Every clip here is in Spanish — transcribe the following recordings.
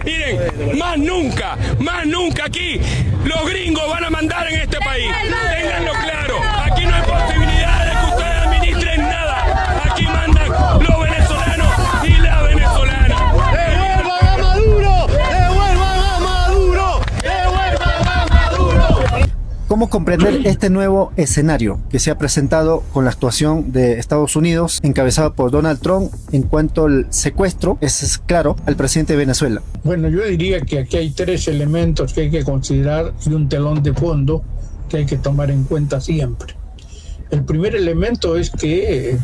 Miren, más nunca aquí los gringos van a mandar en este país. Ténganlo claro, aquí no hay posibilidad de que ustedes administren nada. Aquí mandan los venezolanos y la venezolana. ¡Devuelvan a Maduro! ¡Devuelvan a Maduro! ¡Devuelvan a Maduro! ¿Cómo comprender este nuevo escenario que se ha presentado con la actuación de Estados Unidos, encabezado por Donald Trump, en cuanto al secuestro, es claro, al presidente de Venezuela? Bueno, yo diría que aquí hay tres elementos que hay que considerar y un telón de fondo que hay que tomar en cuenta siempre. El primer elemento es que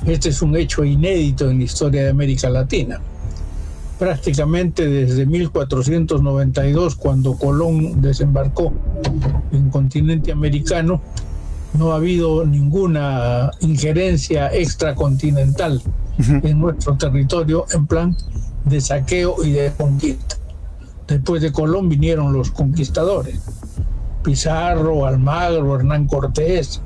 este es un hecho inédito en la historia de América Latina. Prácticamente desde 1492, cuando Colón desembarcó en continente americano, no ha habido ninguna injerencia extracontinental en nuestro territorio en plan de saqueo y de conquista. Después de Colón vinieron los conquistadores, Pizarro, Almagro, Hernán Cortés,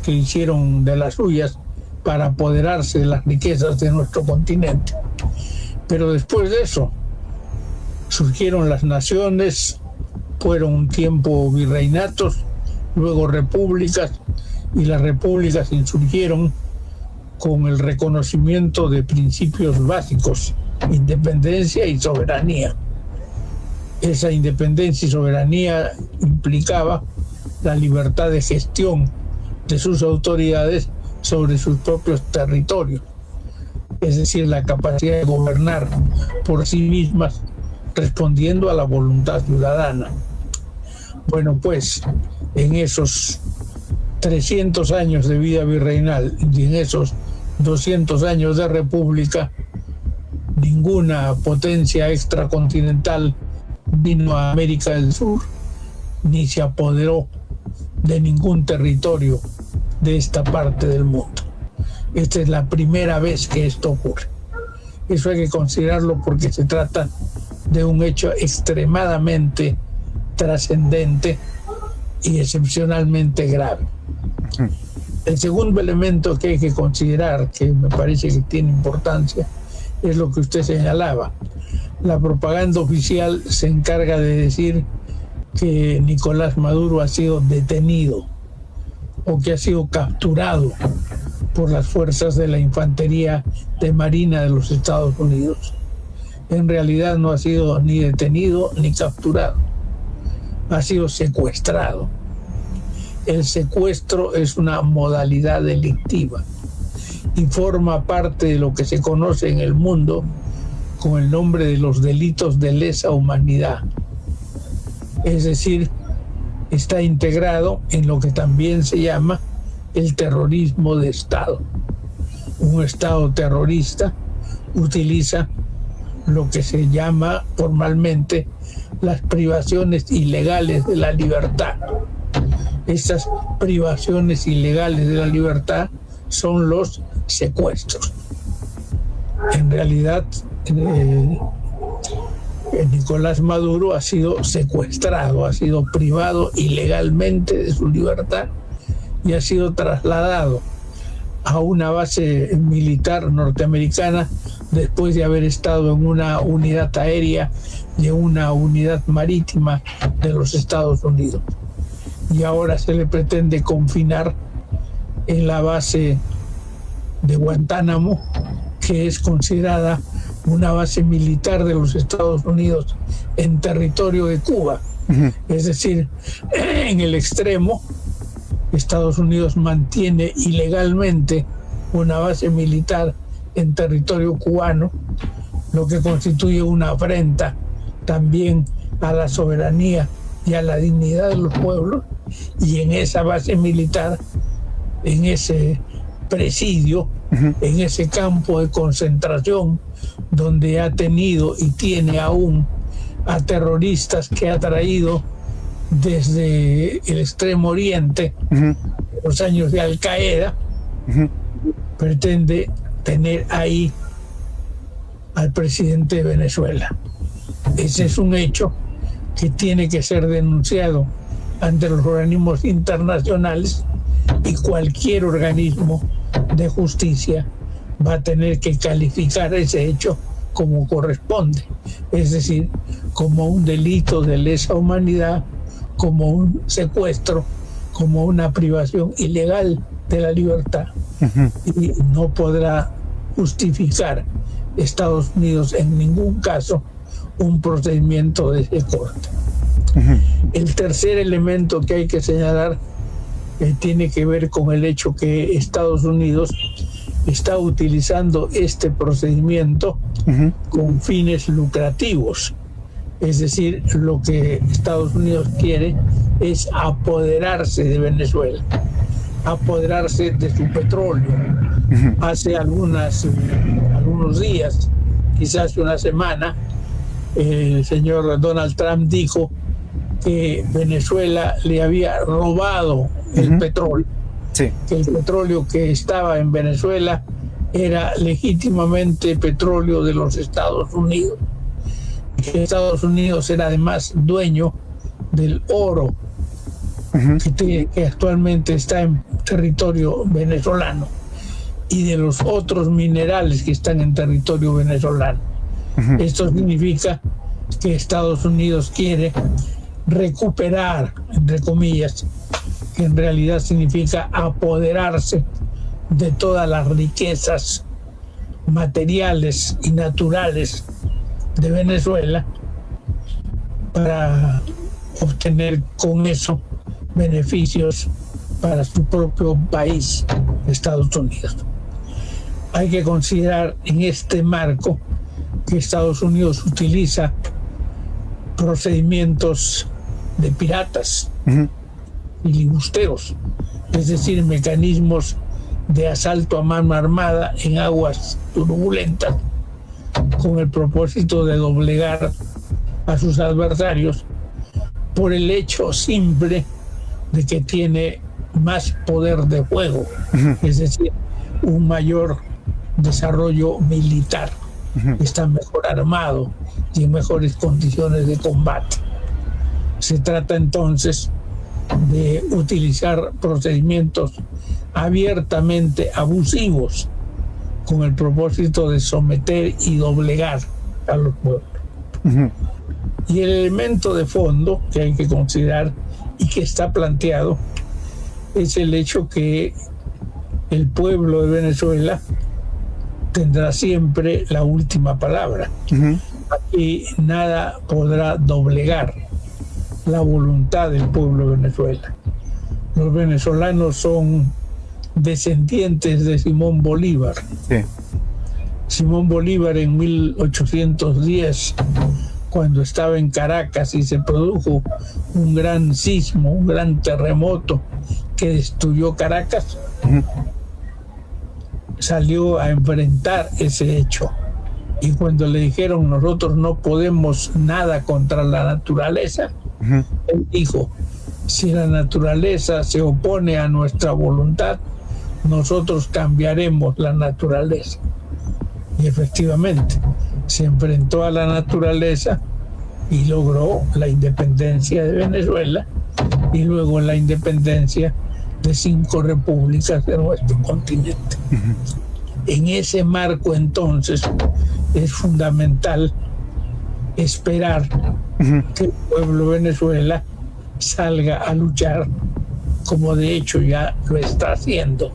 que hicieron de las suyas para apoderarse de las riquezas de nuestro continente. Pero después de eso surgieron las naciones, fueron un tiempo virreinatos, luego repúblicas, y las repúblicas insurgieron con el reconocimiento de principios básicos, independencia y soberanía. Esa independencia y soberanía implicaba la libertad de gestión de sus autoridades sobre sus propios territorios, es decir, la capacidad de gobernar por sí mismas respondiendo a la voluntad ciudadana. Bueno, pues en esos 300 años de vida virreinal y en esos 200 años de república, ninguna potencia extracontinental vino a América del Sur ni se apoderó de ningún territorio de esta parte del mundo. Esta es la primera vez que esto ocurre. Eso hay que considerarlo porque se trata de un hecho extremadamente trascendente y excepcionalmente grave. El segundo elemento que hay que considerar, que me parece que tiene importancia, es lo que usted señalaba. La propaganda oficial se encarga de decir que Nicolás Maduro ha sido detenido o que ha sido capturado por las fuerzas de la Infantería de Marina de los Estados Unidos. En realidad no ha sido ni detenido ni capturado, ha sido secuestrado. El secuestro es una modalidad delictiva y forma parte de lo que se conoce en el mundo con el nombre de los delitos de lesa humanidad. Es decir, está integrado en lo que también se llama el terrorismo de Estado. Un Estado terrorista utiliza lo que se llama formalmente las privaciones ilegales de la libertad. Estas privaciones ilegales de la libertad son los secuestros. En realidad, Nicolás Maduro ha sido secuestrado, ha sido privado ilegalmente de su libertad y ha sido trasladado a una base militar norteamericana después de haber estado en una unidad aérea y en una unidad marítima de los Estados Unidos. Y ahora se le pretende confinar en la base de Guantánamo, que es considerada una base militar de los Estados Unidos en territorio de Cuba. Es decir, en el extremo, Estados Unidos mantiene ilegalmente una base militar en territorio cubano, lo que constituye una afrenta también a la soberanía y a la dignidad de los pueblos. Y en esa base militar, en ese presidio, en ese campo de concentración donde ha tenido y tiene aún a terroristas que ha traído desde el Extremo Oriente, los años de Al Qaeda, pretende tener ahí al presidente de Venezuela. Ese es un hecho que tiene que ser denunciado ante los organismos internacionales y cualquier organismo de justicia va a tener que calificar ese hecho como corresponde, es decir, como un delito de lesa humanidad, como un secuestro, como una privación ilegal de la libertad. Y no podrá justificar Estados Unidos en ningún caso un procedimiento de ese corte. El tercer elemento que hay que señalar tiene que ver con el hecho que Estados Unidos está utilizando este procedimiento con fines lucrativos. Es decir, lo que Estados Unidos quiere es apoderarse de Venezuela, apoderarse de su petróleo. Hace algunos días, quizás una semana, el señor Donald Trump dijo que Venezuela le había robado el petróleo. Sí. Que el petróleo que estaba en Venezuela era legítimamente petróleo de los Estados Unidos. Que Estados Unidos era además dueño del oro que actualmente está en territorio venezolano y de los otros minerales que están en territorio venezolano. Esto significa que Estados Unidos quiere recuperar, entre comillas, que en realidad significa apoderarse de todas las riquezas materiales y naturales de Venezuela para obtener con eso beneficios para su propio país, Estados Unidos. Hay que considerar en este marco que Estados Unidos utiliza procedimientos de piratas y filibusteros, es decir, mecanismos de asalto a mano armada en aguas turbulentas, con el propósito de doblegar a sus adversarios por el hecho simple de que tiene más poder de fuego, es decir, un mayor desarrollo militar, está mejor armado y en mejores condiciones de combate. Se trata entonces de utilizar procedimientos abiertamente abusivos con el propósito de someter y doblegar a los pueblos. Y el elemento de fondo que hay que considerar y que está planteado es el hecho que el pueblo de Venezuela tendrá siempre la última palabra. Aquí nada podrá doblegar la voluntad del pueblo de Venezuela. Los venezolanos son descendientes de Simón Bolívar. Sí. Simón Bolívar en 1810, cuando estaba en Caracas y se produjo un gran sismo, un gran terremoto que destruyó Caracas, salió a enfrentar ese hecho. Y cuando le dijeron nosotros no podemos nada contra la naturaleza, él dijo, si la naturaleza se opone a nuestra voluntad, nosotros cambiaremos la naturaleza. Y efectivamente se enfrentó a la naturaleza y logró la independencia de Venezuela y luego la independencia de 5 repúblicas de nuestro continente. En ese marco entonces es fundamental esperar que el pueblo de Venezuela salga a luchar, como de hecho ya lo está haciendo.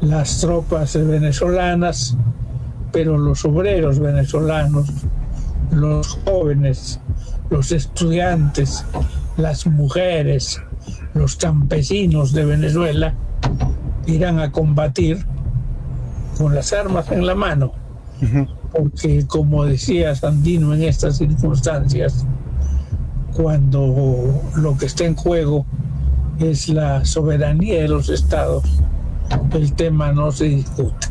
Las tropas venezolanas, pero los obreros venezolanos, los jóvenes, los estudiantes, las mujeres, los campesinos de Venezuela irán a combatir con las armas en la mano, porque como decía Sandino en estas circunstancias, cuando lo que está en juego es la soberanía de los estados, el tema no se discute.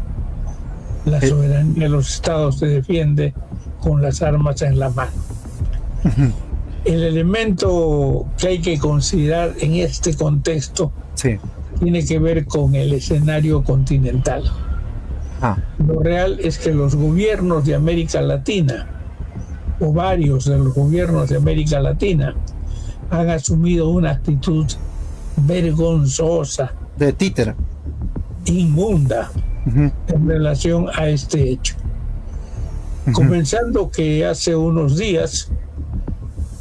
La soberanía de los estados se defiende con las armas en la mano. El elemento que hay que considerar en este contexto tiene que ver con el escenario continental. Lo real es que los gobiernos de América Latina, o varios de los gobiernos de América Latina, han asumido una actitud vergonzosa, de títer, inmunda, en relación a este hecho. Comenzando que hace unos días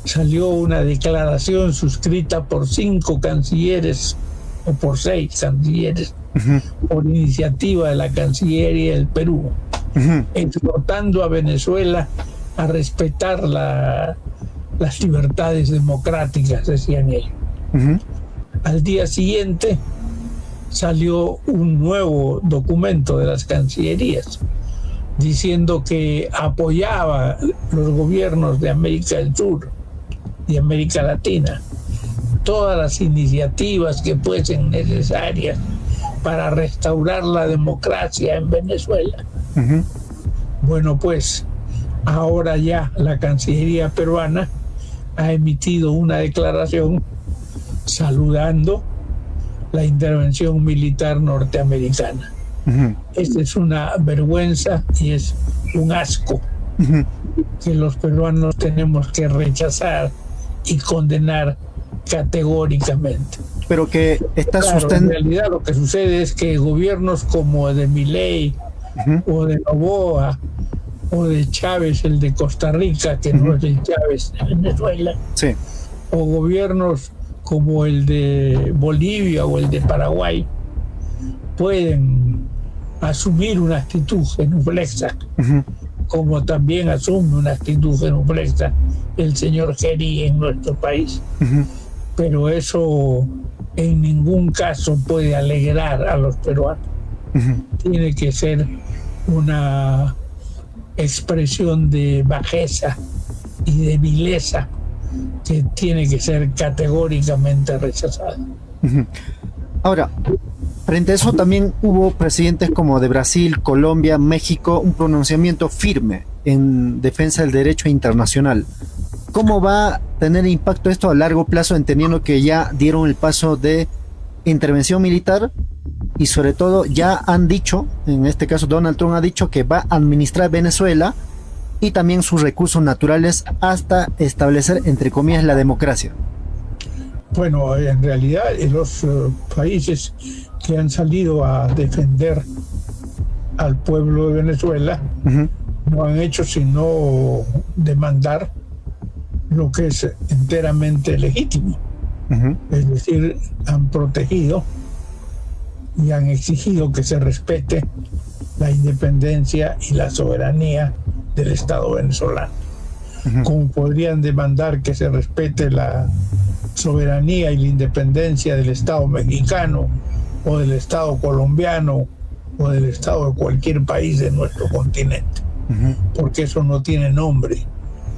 salió una declaración suscrita por 5 cancilleres o por 6 cancilleres por iniciativa de la Cancillería del Perú, exhortando a Venezuela a respetar las libertades democráticas, decían ellos. Al día siguiente salió un nuevo documento de las cancillerías diciendo que apoyaba los gobiernos de América del Sur y América Latina, todas las iniciativas que fuesen necesarias para restaurar la democracia en Venezuela. Bueno, pues ahora ya la Cancillería peruana ha emitido una declaración saludando la intervención militar norteamericana. Esta es una vergüenza y es un asco que los peruanos tenemos que rechazar y condenar categóricamente. Pero que está en realidad lo que sucede es que gobiernos como el de Milei o de Noboa o de Chávez, el de Costa Rica, que no es el Chávez de Venezuela, o gobiernos como el de Bolivia o el de Paraguay, pueden asumir una actitud genuflexa, como también asume una actitud genuflexa el señor Geri en nuestro país. Pero eso en ningún caso puede alegrar a los peruanos. Tiene que ser una expresión de bajeza y de vileza que tiene que ser categóricamente rechazada. Ahora, frente a eso también hubo presidentes como de Brasil, Colombia, México, un pronunciamiento firme en defensa del derecho internacional. ¿Cómo va a tener impacto esto a largo plazo, entendiendo que ya dieron el paso de intervención militar y sobre todo ya han dicho, en este caso Donald Trump ha dicho que va a administrar Venezuela y también sus recursos naturales hasta establecer, entre comillas, la democracia? Bueno, en realidad los países que han salido a defender al pueblo de Venezuela no han hecho sino demandar lo que es enteramente legítimo. Es decir, han protegido y han exigido que se respete la independencia y la soberanía del Estado venezolano. Como podrían demandar que se respete la soberanía y la independencia del Estado mexicano o del Estado colombiano o del Estado de cualquier país de nuestro continente, porque eso no tiene nombre,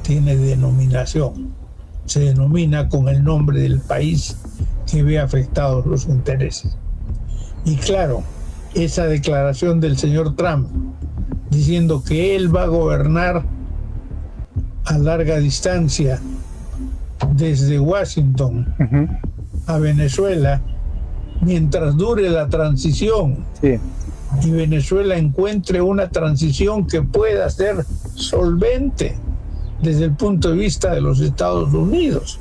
tiene denominación. Se denomina con el nombre del país que ve afectados los intereses. Y claro, esa declaración del señor Trump diciendo que él va a gobernar a larga distancia desde Washington a Venezuela mientras dure la transición y Venezuela encuentre una transición que pueda ser solvente desde el punto de vista de los Estados Unidos.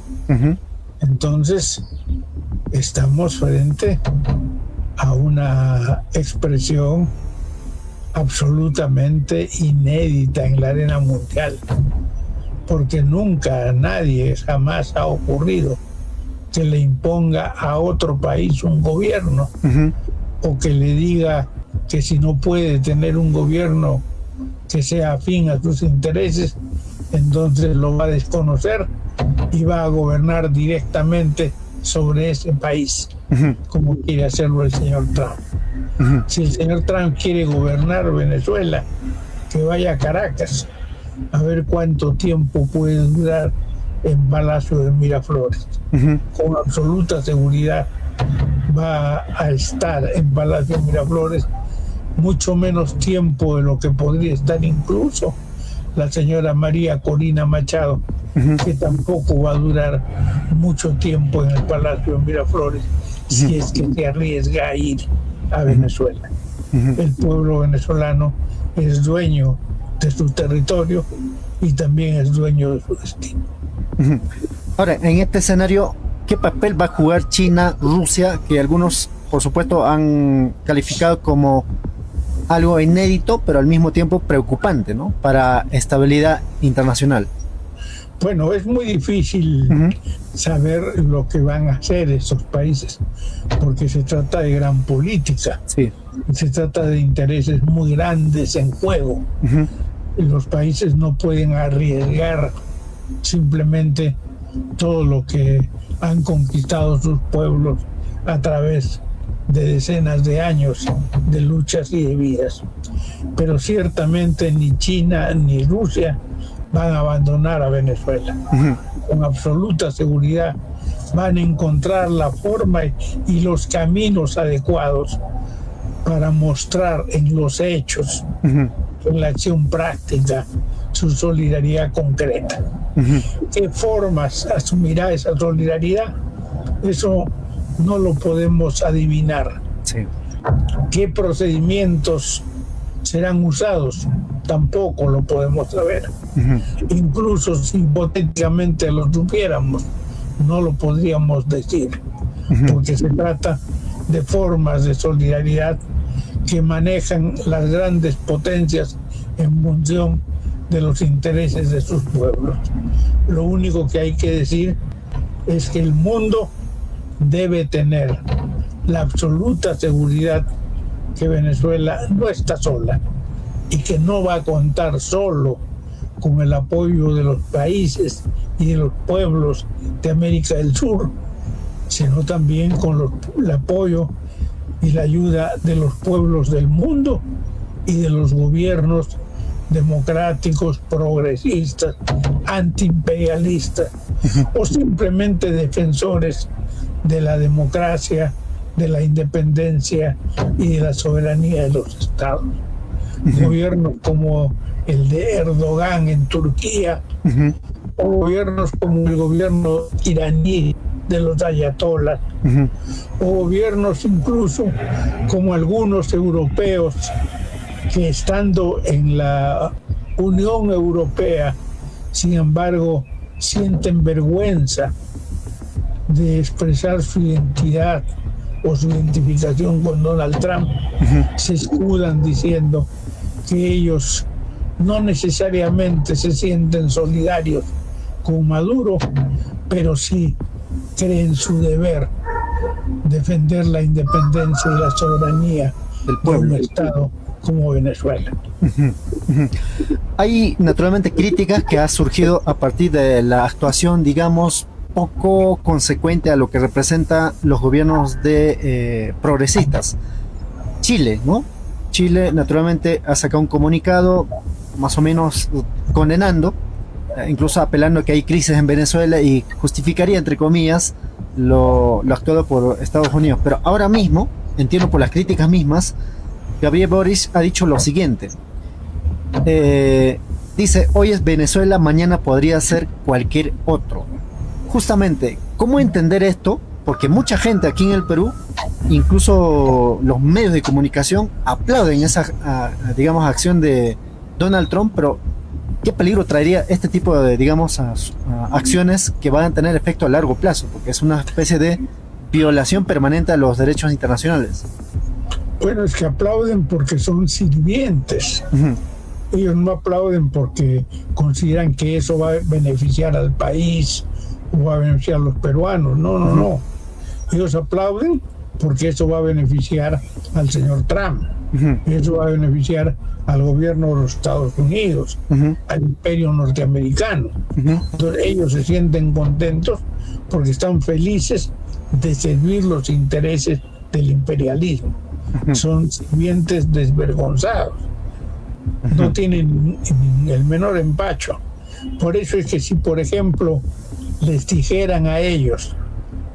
Entonces estamos frente a una expresión absolutamente inédita en la arena mundial, porque nunca a nadie jamás ha ocurrido que le imponga a otro país un gobierno o que le diga que si no puede tener un gobierno que sea afín a sus intereses, entonces lo va a desconocer y va a gobernar directamente sobre ese país, como quiere hacerlo el señor Trump. Si el señor Trump quiere gobernar Venezuela, que vaya a Caracas a ver cuánto tiempo puede durar en Palacio de Miraflores. Con absoluta seguridad va a estar en Palacio de Miraflores mucho menos tiempo de lo que podría estar incluso la señora María Corina Machado, que tampoco va a durar mucho tiempo en el Palacio de Miraflores si es que se arriesga a ir a Venezuela. El pueblo venezolano es dueño de su territorio y también es dueño de su destino. Ahora, en este escenario, ¿qué papel va a jugar China, Rusia, que algunos, por supuesto, han calificado como algo inédito, pero al mismo tiempo preocupante, ¿no? Para estabilidad internacional. Bueno, es muy difícil saber lo que van a hacer estos países, porque se trata de gran política, Sí. se trata de intereses muy grandes en juego. Y los países no pueden arriesgar simplemente todo lo que han conquistado sus pueblos a través de decenas de años de luchas y de vidas. Pero ciertamente ni China ni Rusia van a abandonar a Venezuela. Con absoluta seguridad van a encontrar la forma y los caminos adecuados para mostrar en los hechos, en la acción práctica, su solidaridad concreta. ¿Qué formas asumirá esa solidaridad? Eso no lo podemos adivinar. Sí. ¿Qué procedimientos serán usados? Tampoco lo podemos saber. Incluso si hipotéticamente lo supiéramos, no lo podríamos decir, porque se trata de formas de solidaridad que manejan las grandes potencias en función de los intereses de sus pueblos. Lo único que hay que decir es que el mundo debe tener la absoluta seguridad que Venezuela no está sola y que no va a contar solo con el apoyo de los países y de los pueblos de América del Sur, sino también con el apoyo y la ayuda de los pueblos del mundo y de los gobiernos democráticos, progresistas, antiimperialistas o simplemente defensores de la democracia, de la independencia y de la soberanía de los estados. Gobiernos como el de Erdogan en Turquía, o gobiernos como el gobierno iraní de los ayatolás, o gobiernos incluso como algunos europeos que estando en la Unión Europea, sin embargo, sienten vergüenza de expresar su identidad o su identificación con Donald Trump, se escudan diciendo que ellos no necesariamente se sienten solidarios con Maduro, pero sí creen su deber defender la independencia y la soberanía del pueblo, de un Estado como Venezuela. Hay naturalmente críticas que ha surgido a partir de la actuación, digamos, poco consecuente a lo que representa los gobiernos de progresistas. Chile, ¿no? Chile naturalmente ha sacado un comunicado más o menos condenando, incluso apelando a que hay crisis en Venezuela y justificaría, entre comillas, lo actuado por Estados Unidos. Pero ahora mismo, entiendo por las críticas mismas, Gabriel Boric ha dicho lo siguiente. Dice, hoy es Venezuela, mañana podría ser cualquier otro. Justamente, ¿cómo entender esto? Porque mucha gente aquí en el Perú, incluso los medios de comunicación, aplauden esa, digamos, acción de Donald Trump, pero ¿qué peligro traería este tipo de, digamos, acciones que van a tener efecto a largo plazo? Porque es una especie de violación permanente a los derechos internacionales. Bueno, es que aplauden porque son sirvientes. Ellos no aplauden porque consideran que eso va a beneficiar al país o va a beneficiar a los peruanos. No. Ellos aplauden porque eso va a beneficiar al señor Trump. Eso va a beneficiar al gobierno de los Estados Unidos, al imperio norteamericano. Entonces ellos se sienten contentos porque están felices de servir los intereses del imperialismo. Son sirvientes desvergonzados. No tienen el menor empacho. Por eso es que si, por ejemplo, les dijeran a ellos,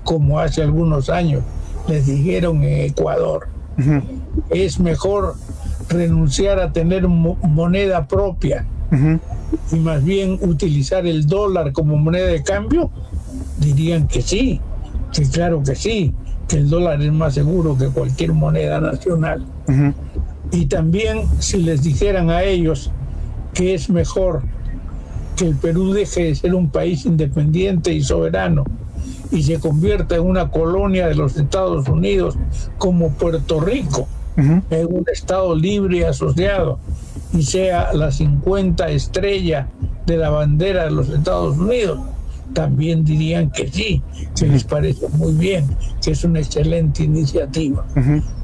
como hace algunos años les dijeron en Ecuador, es mejor renunciar a tener moneda propia y más bien utilizar el dólar como moneda de cambio, dirían que sí, que claro que sí, que el dólar es más seguro que cualquier moneda nacional. Y también si les dijeran a ellos que es mejor que el Perú deje de ser un país independiente y soberano y se convierta en una colonia de los Estados Unidos como Puerto Rico, en un Estado libre y asociado y sea la 50 estrella de la bandera de los Estados Unidos, también dirían que sí, que les parece muy bien, que es una excelente iniciativa,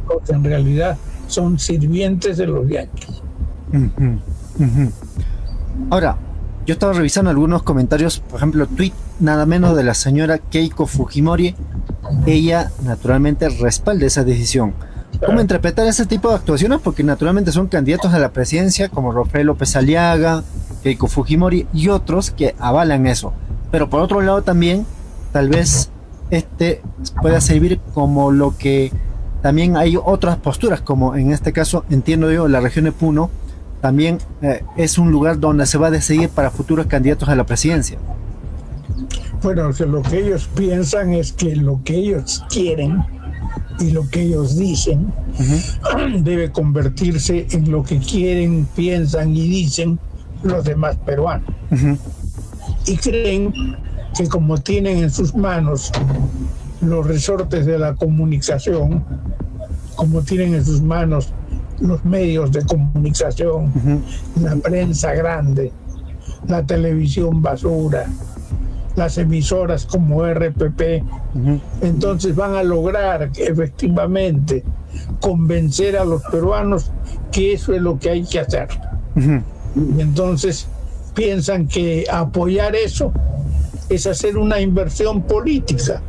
porque en realidad son sirvientes de los yanquis. Ahora, yo estaba revisando algunos comentarios, por ejemplo, tweet nada menos de la señora Keiko Fujimori. Ella naturalmente respalda esa decisión. ¿Cómo interpretar ese tipo de actuaciones? Porque naturalmente son candidatos a la presidencia como Rafael López Aliaga, Keiko Fujimori y otros que avalan eso. Pero por otro lado también, tal vez pueda servir como lo que también hay otras posturas, como en este caso, entiendo yo, la región de Puno, también es un lugar donde se va a decidir para futuros candidatos a la presidencia. Bueno, lo que ellos piensan es que lo que ellos quieren y lo que ellos dicen debe convertirse en lo que quieren, piensan y dicen los demás peruanos. Y creen que como tienen en sus manos los resortes de la comunicación, como tienen en sus manos los medios de comunicación, la prensa grande, la televisión basura, las emisoras como RPP, entonces van a lograr efectivamente convencer a los peruanos que eso es lo que hay que hacer. Y entonces piensan que apoyar eso es hacer una inversión política,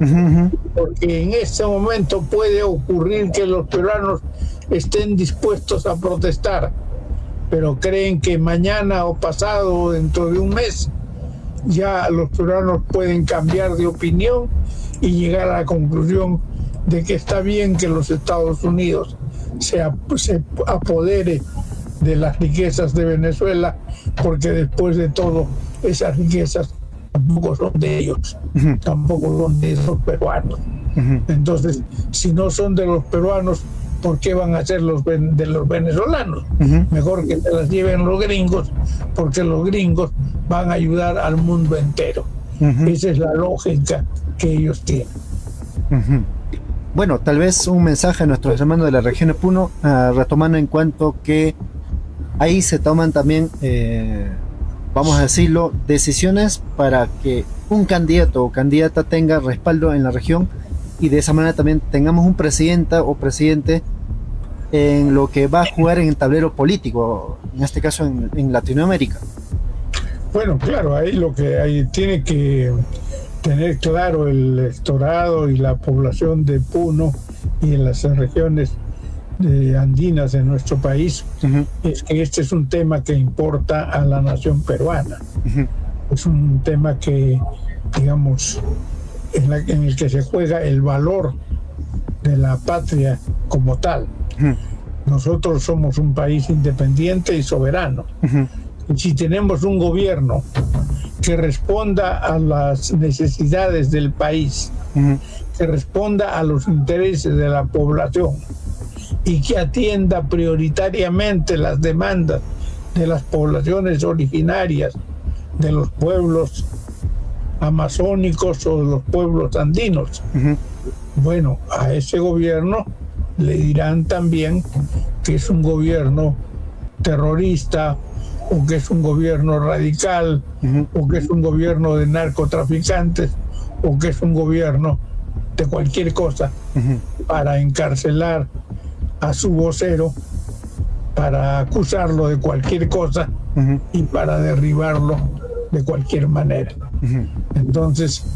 porque en este momento puede ocurrir que los peruanos estén dispuestos a protestar, pero creen que mañana o pasado o dentro de un mes ya los peruanos pueden cambiar de opinión y llegar a la conclusión de que está bien que los Estados Unidos se apodere de las riquezas de Venezuela, porque después de todo esas riquezas tampoco son de ellos, tampoco son de los peruanos. Entonces, si no son de los peruanos, ¿por qué van a ser de los venezolanos? Mejor que se las lleven los gringos, porque los gringos van a ayudar al mundo entero. Esa es la lógica que ellos tienen. Bueno, tal vez un mensaje a nuestros hermanos de la región de Puno, retomando en cuanto que ahí se toman también, vamos a decirlo, decisiones para que un candidato o candidata tenga respaldo en la región y de esa manera también tengamos un presidenta o presidente en lo que va a jugar en el tablero político, en este caso en Latinoamérica. Bueno, claro, ahí lo que hay tiene que tener claro el electorado y la población de Puno y en las regiones andinas de nuestro país, es que este es un tema que importa a la nación peruana. Es un tema que, digamos, en el que se juega el valor de la patria como tal. Nosotros somos un país independiente y soberano. Y si tenemos un gobierno que responda a las necesidades del país, que responda a los intereses de la población y que atienda prioritariamente las demandas de las poblaciones originarias, de los pueblos amazónicos o de los pueblos andinos, bueno, a ese gobierno le dirán también que es un gobierno terrorista, o que es un gobierno radical, o que es un gobierno de narcotraficantes, o que es un gobierno de cualquier cosa, para encarcelar a su vocero, para acusarlo de cualquier cosa y para derribarlo de cualquier manera. Entonces,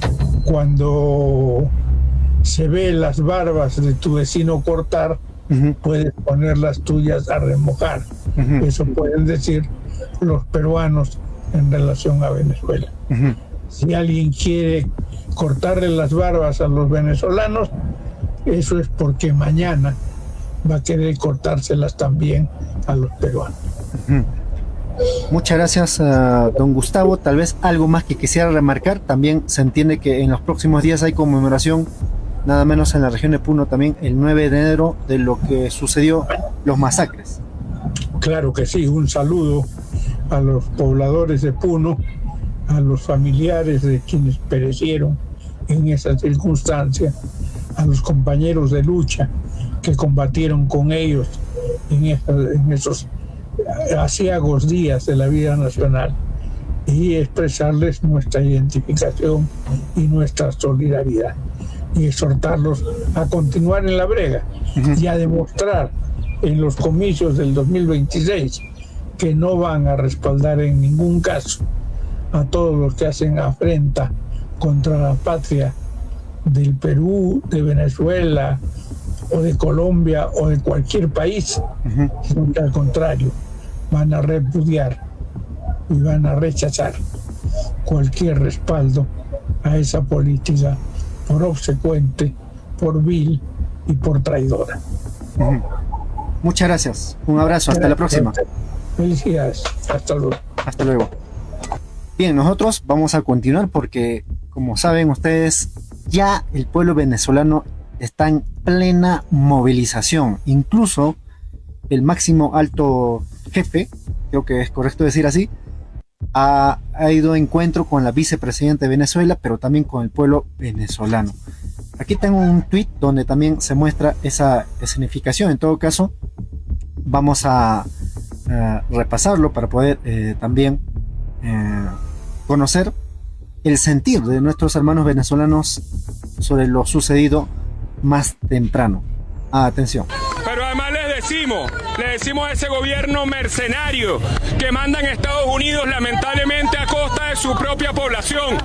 cuando se ve las barbas de tu vecino cortar, puedes poner las tuyas a remojar. Eso pueden decir los peruanos en relación a Venezuela. Si alguien quiere cortarle las barbas a los venezolanos, eso es porque mañana va a querer cortárselas también a los peruanos. Muchas gracias, don Gustavo. Tal vez algo más que quisiera remarcar. También se entiende que en los próximos días hay conmemoración, nada menos en la región de Puno, también el 9 de enero, de lo que sucedió, los masacres. Claro que sí, un saludo a los pobladores de Puno, a los familiares de quienes perecieron en esa circunstancia, a los compañeros de lucha que combatieron con ellos en esos aciagos días de la vida nacional, y expresarles nuestra identificación y nuestra solidaridad, y exhortarlos a continuar en la brega y a demostrar en los comicios del 2026 que no van a respaldar en ningún caso a todos los que hacen afrenta contra la patria del Perú, de Venezuela o de Colombia o de cualquier país, sino que al contrario van a repudiar y van a rechazar cualquier respaldo a esa política por obsecuente, por vil y por traidora. Muchas gracias. Un abrazo. Hasta la próxima. Felicidades. Hasta luego. Hasta luego. Bien, nosotros vamos a continuar porque, como saben ustedes, ya el pueblo venezolano está en plena movilización. Incluso el máximo alto jefe, creo que es correcto decir así, ha ido a encuentro con la vicepresidenta de Venezuela, pero también con el pueblo venezolano. Aquí tengo un tweet donde también se muestra esa escenificación. En todo caso, vamos a repasarlo para poder también conocer el sentir de nuestros hermanos venezolanos sobre lo sucedido más temprano. Atención. Pero además le decimos a ese gobierno mercenario que manda en Estados Unidos, lamentablemente a costa de su propia población,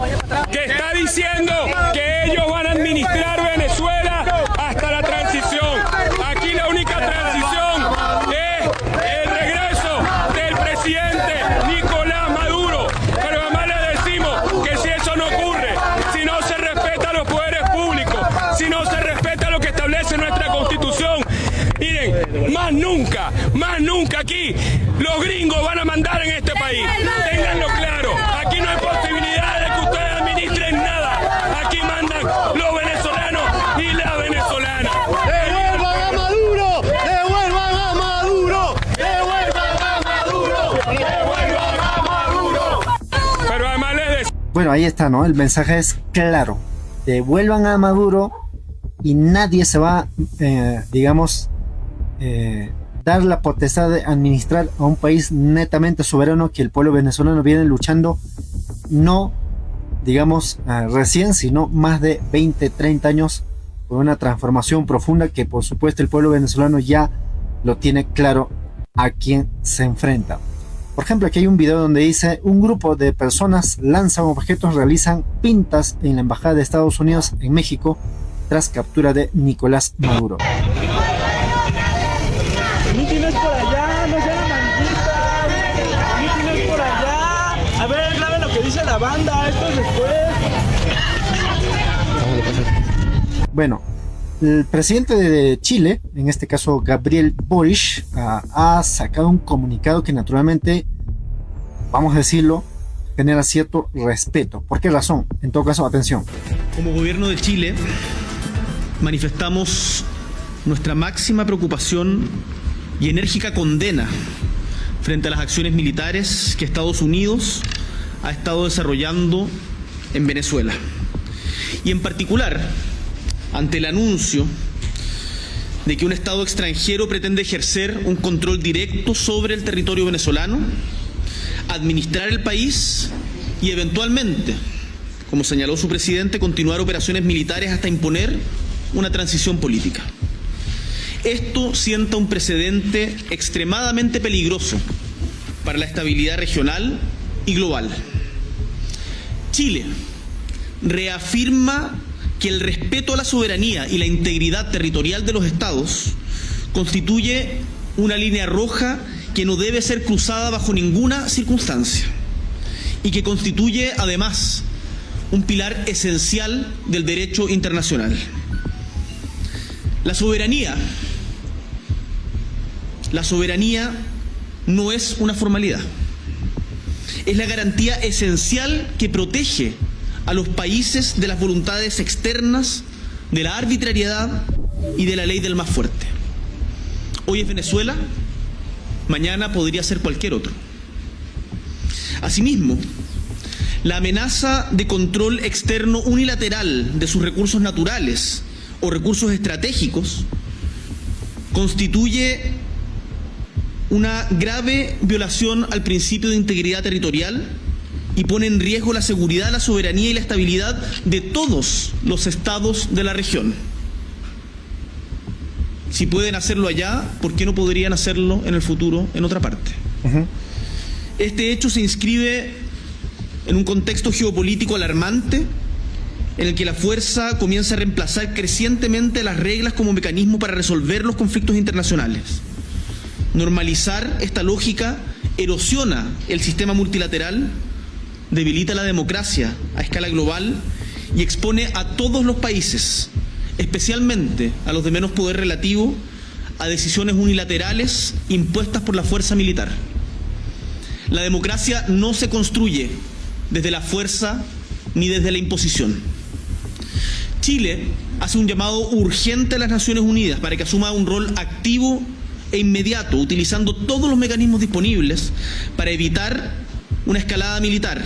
que está diciendo que ellos van a administrar Venezuela hasta la transición. Aquí la única transición es el regreso del presidente Nicolás Maduro. Pero además le decimos que si eso no ocurre, si no se respeta los poderes públicos, si no se respeta lo que establece nuestra Constitución, miren, más nunca aquí los gringos van a mandar en este país. Ténganlo claro, aquí no hay posibilidad de que ustedes administren nada. Aquí mandan los venezolanos y la venezolana. ¡Devuelvan a Maduro! ¡Devuelvan a Maduro! ¡Devuelvan a Maduro! ¡Devuelvan a Maduro! Pero además Bueno, ahí está, ¿no? El mensaje es claro. Devuelvan a Maduro y nadie se va, dar la potestad de administrar a un país netamente soberano que el pueblo venezolano viene luchando, no, recién, sino más de 20, 30 años por una transformación profunda que por supuesto el pueblo venezolano ya lo tiene claro a quién se enfrenta. Por ejemplo, aquí hay un video donde dice: un grupo de personas lanzan objetos, realizan pintas en la embajada de Estados Unidos en México tras captura de Nicolás Maduro. Mítines por allá, no sean manguitas. Mítines por allá. A ver, graben lo que dice la banda, esto es después. Bueno, el presidente de Chile, en este caso Gabriel Boric, ha sacado un comunicado que naturalmente, vamos a decirlo, genera cierto respeto. ¿Por qué razón? En todo caso, atención. Como gobierno de Chile, manifestamos nuestra máxima preocupación y enérgica condena frente a las acciones militares que Estados Unidos ha estado desarrollando en Venezuela. Y en particular, ante el anuncio de que un Estado extranjero pretende ejercer un control directo sobre el territorio venezolano, administrar el país y eventualmente, como señaló su presidente, continuar operaciones militares hasta imponer una transición política. Esto sienta un precedente extremadamente peligroso para la estabilidad regional y global. Chile reafirma que el respeto a la soberanía y la integridad territorial de los estados constituye una línea roja que no debe ser cruzada bajo ninguna circunstancia y que constituye además un pilar esencial del derecho internacional. La soberanía no es una formalidad. Es la garantía esencial que protege a los países de las voluntades externas, de la arbitrariedad y de la ley del más fuerte. Hoy es Venezuela, mañana podría ser cualquier otro. Asimismo, la amenaza de control externo unilateral de sus recursos naturales o recursos estratégicos constituye una grave violación al principio de integridad territorial y pone en riesgo la seguridad, la soberanía y la estabilidad de todos los estados de la región. Si pueden hacerlo allá, ¿por qué no podrían hacerlo en el futuro en otra parte? Este hecho se inscribe en un contexto geopolítico alarmante en el que la fuerza comienza a reemplazar crecientemente las reglas como mecanismo para resolver los conflictos internacionales. Normalizar esta lógica erosiona el sistema multilateral, debilita la democracia a escala global y expone a todos los países, especialmente a los de menos poder relativo, a decisiones unilaterales impuestas por la fuerza militar. La democracia no se construye desde la fuerza ni desde la imposición. Chile hace un llamado urgente a las Naciones Unidas para que asuma un rol activo e inmediato, utilizando todos los mecanismos disponibles para evitar una escalada militar,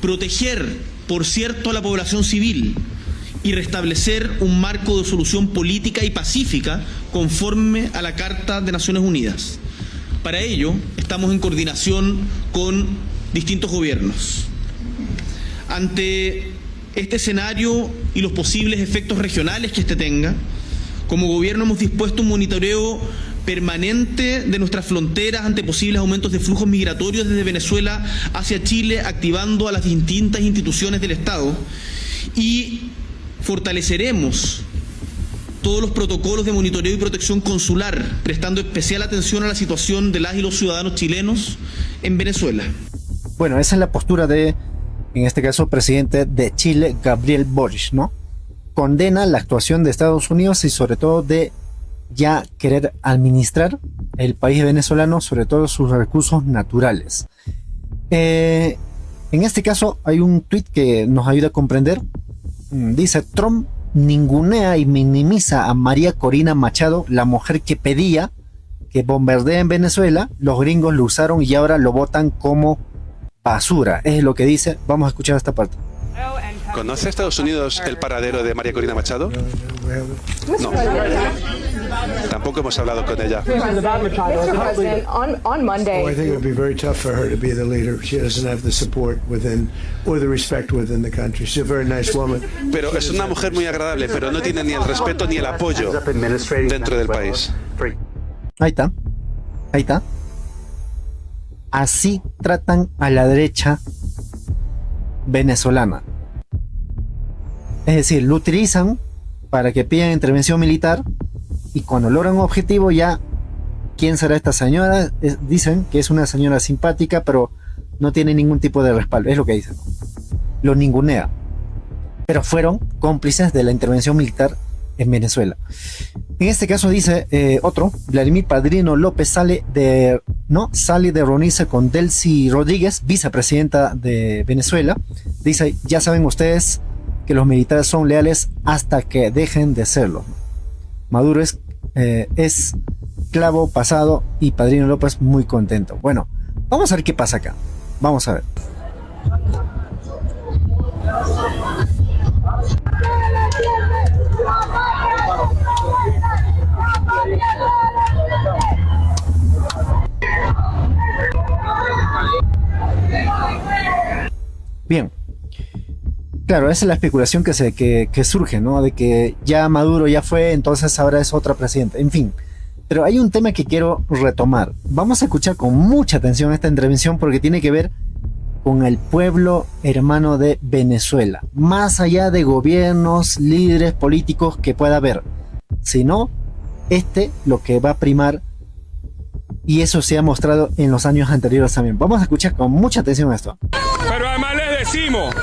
proteger, por cierto, a la población civil y restablecer un marco de solución política y pacífica conforme a la Carta de Naciones Unidas. Para ello, estamos en coordinación con distintos gobiernos. Ante este escenario y los posibles efectos regionales que este tenga, como gobierno hemos dispuesto un monitoreo permanente de nuestras fronteras ante posibles aumentos de flujos migratorios desde Venezuela hacia Chile, activando a las distintas instituciones del Estado, y fortaleceremos todos los protocolos de monitoreo y protección consular, prestando especial atención a la situación de las y los ciudadanos chilenos en Venezuela. Bueno, esa es la postura de, en este caso, presidente de Chile, Gabriel Boric, ¿no? Condena la actuación de Estados Unidos y sobre todo de ya querer administrar el país venezolano, sobre todo sus recursos naturales. En este caso hay un tuit que nos ayuda a comprender. Dice: Trump ningunea y minimiza a María Corina Machado, la mujer que pedía que bombardee en Venezuela. Los gringos lo usaron y ahora lo votan como basura. Es lo que dice. Vamos a escuchar esta parte. ¿Conoce Estados Unidos el paradero de María Corina Machado? No. Tampoco hemos hablado con ella. On Monday. Oh, I think it would be very tough for her to be the leader. She doesn't have the support within or the respect within the country. She's a very nice woman. Pero es una mujer muy agradable, pero no tiene ni el respeto ni el apoyo dentro del país. Ahí está. Ahí está. Así tratan a la derecha venezolana. Es decir, lo utilizan para que pidan intervención militar y cuando logran un objetivo ya, ¿quién será esta señora? Dicen que es una señora simpática, pero no tiene ningún tipo de respaldo. Es lo que dicen. Lo ningunea. Pero fueron cómplices de la intervención militar en Venezuela. En este caso dice otro, Vladimir Padrino López sale de reunirse con Delcy Rodríguez, vicepresidenta de Venezuela. Dice: ya saben ustedes que los militares son leales hasta que dejen de serlo. Maduro es clavo pasado y Padrino López muy contento. Bueno, vamos a ver qué pasa acá. Vamos a ver. Bien. Claro, esa es la especulación que surge, ¿no? De que ya Maduro ya fue, entonces ahora es otra presidenta. En fin. Pero hay un tema que quiero retomar. Vamos a escuchar con mucha atención esta intervención porque tiene que ver con el pueblo hermano de Venezuela. Más allá de gobiernos, líderes políticos que pueda haber. Sino, lo que va a primar. Y eso se ha mostrado en los años anteriores también. Vamos a escuchar con mucha atención esto. Pero además le decimos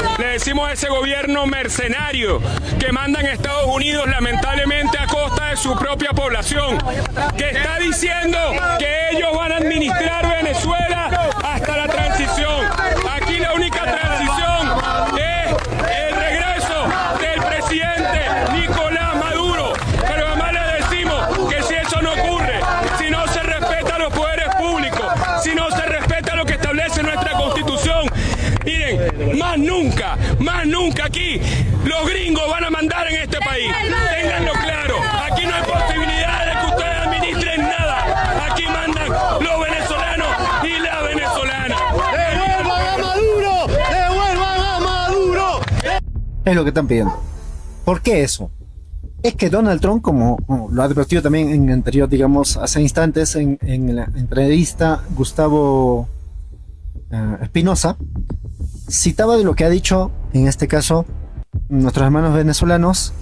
a ese gobierno mercenario que manda en Estados Unidos lamentablemente a costa de su propia población, que está diciendo que ellos van a administrar Venezuela hasta la transición. Aquí la única transición es el regreso del presidente Nicolás Maduro. Pero además le decimos que si eso no ocurre, si no se respetan los poderes públicos, si no se respeta lo que establece nuestra Constitución, miren, más nunca aquí los gringos van a mandar en este país. Ténganlo claro. Aquí no hay posibilidad de que ustedes administren Es lo que están pidiendo. ¿Por qué eso? Es que Donald Trump, como lo ha advertido también en anterior, digamos, hace instantes en la entrevista Gustavo Espinosa, citaba de lo que ha dicho, en este caso, nuestros hermanos venezolanos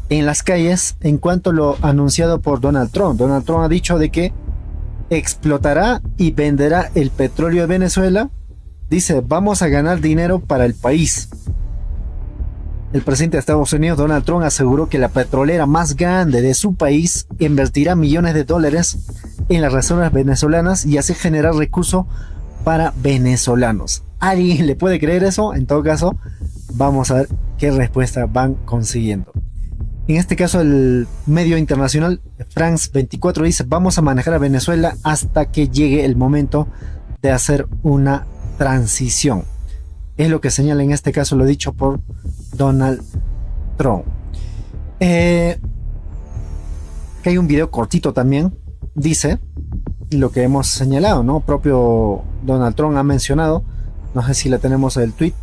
en las calles en cuanto a lo anunciado por Donald Trump. Donald Trump ha dicho de que explotará y venderá el petróleo de Venezuela. Dice, vamos a ganar dinero para el país. El presidente de Estados Unidos, Donald Trump, aseguró que la petrolera más grande de su país invertirá millones de dólares en las reservas venezolanas y así generar recursos para venezolanos. ¿Alguien le puede creer eso? En todo caso, vamos a ver qué respuesta van consiguiendo. En este caso, el medio internacional France 24 dice, vamos a manejar a Venezuela hasta que llegue el momento de hacer una transición. Es lo que señala en este caso lo dicho por Donald Trump. Que hay un video cortito también, dice lo que hemos señalado, ¿no? Propio Donald Trump ha mencionado, no sé si le tenemos el tweet,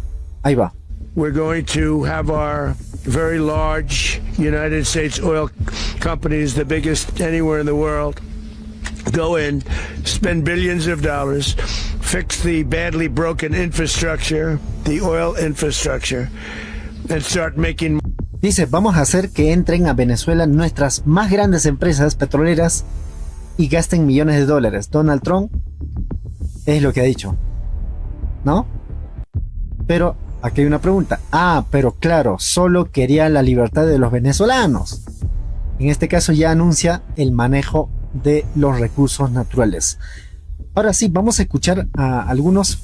ahí va. We're going to have our very large United States oil companies, the biggest anywhere in the world, go in, spend billions of dollars, fix the badly broken infrastructure, the oil infrastructure, and start making. Dice, vamos a hacer que entren a Venezuela nuestras más grandes empresas petroleras y gasten millones de dólares. Donald Trump es lo que ha dicho, ¿no? Pero aquí hay una pregunta. Pero claro, solo quería la libertad de los venezolanos. En este caso ya anuncia el manejo de los recursos naturales. Ahora sí, vamos a escuchar algunas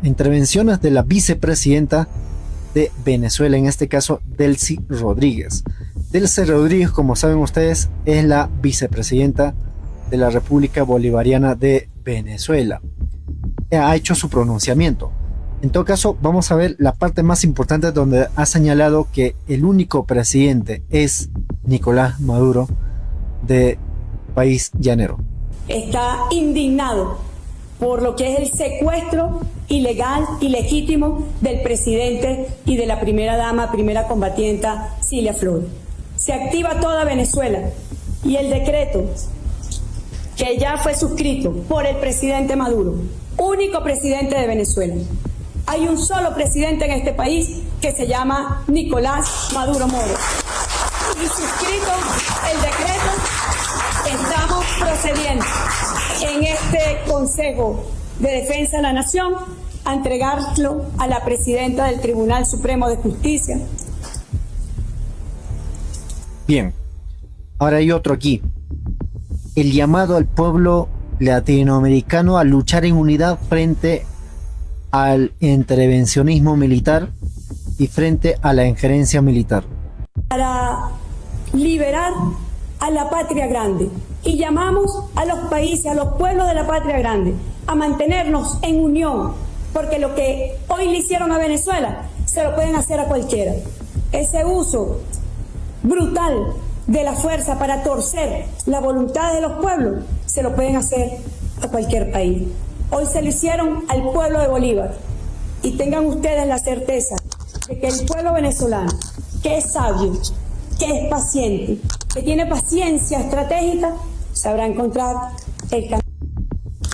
intervenciones de la vicepresidenta de Venezuela, en este caso Delcy Rodríguez. Delcy Rodríguez, como saben ustedes, es la vicepresidenta de la República Bolivariana de Venezuela. Ha hecho su pronunciamiento. En todo caso, vamos a ver la parte más importante donde ha señalado que el único presidente es Nicolás Maduro de país llanero. Está indignado por lo que es el secuestro ilegal, ilegítimo del presidente y de la primera dama, primera combatienta Cilia Flores. Se activa toda Venezuela y el decreto que ya fue suscrito por el presidente Maduro, único presidente de Venezuela. Hay un solo presidente en este país que se llama Nicolás Maduro Moro. Y suscrito el decreto, estamos procediendo en este Consejo de Defensa de la Nación a entregarlo a la presidenta del Tribunal Supremo de Justicia. Bien, ahora hay otro aquí. El llamado al pueblo latinoamericano a luchar en unidad frente al intervencionismo militar y frente a la injerencia militar. Para liberar a la patria grande, y llamamos a los países, a los pueblos de la patria grande, a mantenernos en unión, porque lo que hoy le hicieron a Venezuela se lo pueden hacer a cualquiera. Ese uso brutal de la fuerza para torcer la voluntad de los pueblos se lo pueden hacer a cualquier país. Hoy se lo hicieron al pueblo de Bolívar, y tengan ustedes la certeza de que el pueblo venezolano, que es sabio, que es paciente, que tiene paciencia estratégica, sabrá encontrar el camino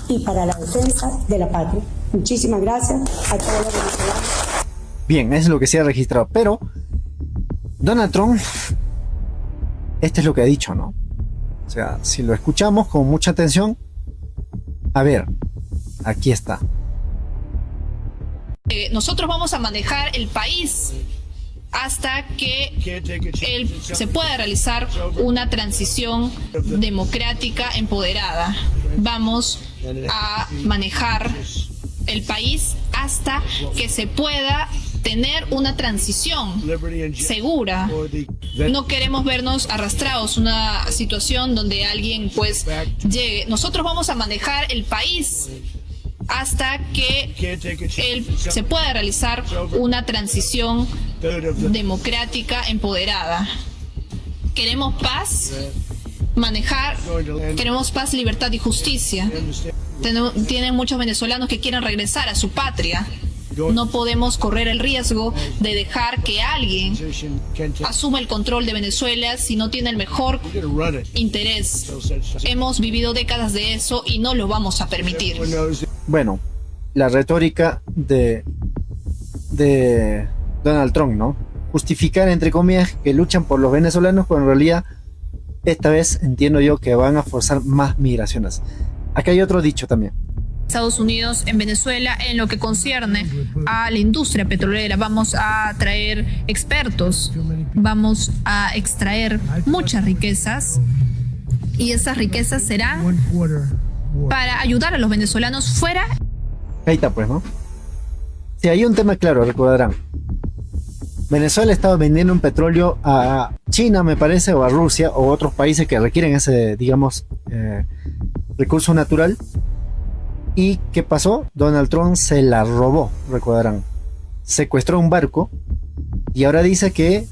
y para la defensa de la patria. Muchísimas gracias a todos los venezolanos. Bien, es lo que se ha registrado, pero Donald Trump, este es lo que ha dicho, ¿no? O sea, si lo escuchamos con mucha atención, a ver, aquí está. Nosotros vamos a manejar el país hasta que se pueda realizar una transición democrática empoderada. Vamos a manejar el país hasta que se pueda tener una transición segura. No queremos vernos arrastrados a una situación donde alguien pues llegue. Nosotros vamos a manejar el país hasta que se pueda realizar una transición democrática empoderada. Queremos paz, queremos paz, libertad y justicia. Tienen muchos venezolanos que quieren regresar a su patria, No podemos correr el riesgo de dejar que alguien asuma el control de Venezuela si no tiene el mejor interés. Hemos vivido décadas de eso y no lo vamos a permitir. Bueno, la retórica de Donald Trump, ¿no? Justificar, entre comillas, que luchan por los venezolanos, pero en realidad esta vez entiendo yo que van a forzar más migraciones. Acá hay otro dicho también. Estados Unidos en Venezuela en lo que concierne a la industria petrolera. Vamos a traer expertos, vamos a extraer muchas riquezas y esas riquezas serán para ayudar a los venezolanos fuera. Ahí está pues, ¿no? Si hay un tema claro, recordarán. Venezuela estaba vendiendo un petróleo a China, me parece, o a Rusia, o otros países que requieren ese, digamos, recurso natural. ¿Y qué pasó? Donald Trump se la robó, recordarán. Secuestró un barco y ahora dice que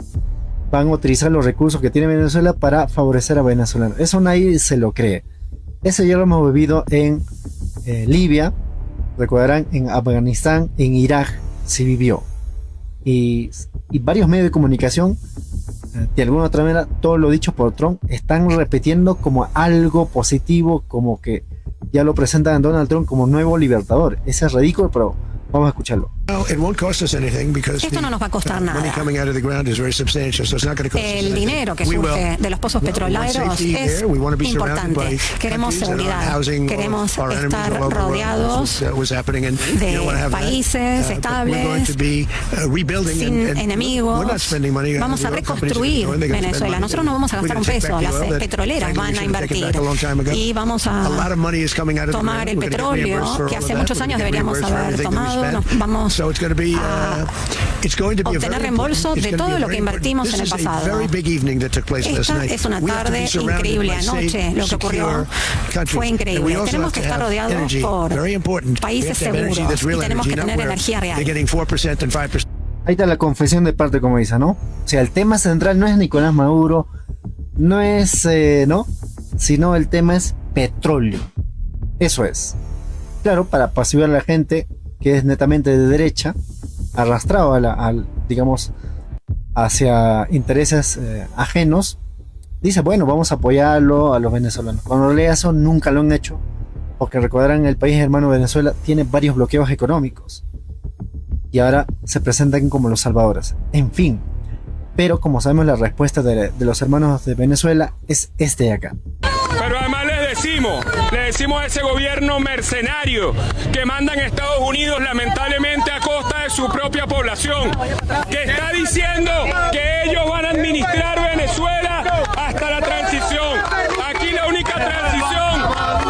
van a utilizar los recursos que tiene Venezuela para favorecer a venezolanos. Eso nadie se lo cree. Eso ya lo hemos vivido en Libia, recordarán, en Afganistán, en Irak se vivió. Y varios medios de comunicación, de alguna otra manera, todo lo dicho por Trump, están repitiendo como algo positivo, como que ya lo presentan a Donald Trump como nuevo libertador. Ese es ridículo, pero vamos a escucharlo. Esto no nos va a costar nada. El dinero que surge de los pozos petroleros es importante. Queremos seguridad, queremos estar rodeados de países estables, sin enemigos. Vamos a reconstruir Venezuela. Nosotros no vamos a gastar un peso, las petroleras van a invertir y vamos a tomar el petróleo que hace muchos años deberíamos haber tomado. Nos vamos a obtener reembolso de todo lo que invertimos en el pasado. Esta es una tarde increíble. Anoche lo que ocurrió fue increíble. Tenemos que estar rodeados por países seguros y tenemos que tener energía real. Ahí está la confesión de parte, como dice, ¿no? O sea, el tema central no es Nicolás Maduro, no es, ¿no? Sino el tema es petróleo. Eso es. Claro, para apaciguar a la gente que es netamente de derecha, arrastrado digamos, hacia intereses ajenos, dice, bueno, vamos a apoyarlo a los venezolanos. Cuando en realidad eso nunca lo han hecho, porque recordarán, el país hermano Venezuela tiene varios bloqueos económicos y ahora se presentan como los salvadores. En fin, pero como sabemos, la respuesta de los hermanos de Venezuela es este de acá. Pero además le decimos a ese gobierno mercenario que manda en Estados Unidos lamentablemente a costa de su propia población, que está diciendo que ellos van a administrar Venezuela hasta la transición. Aquí la única transición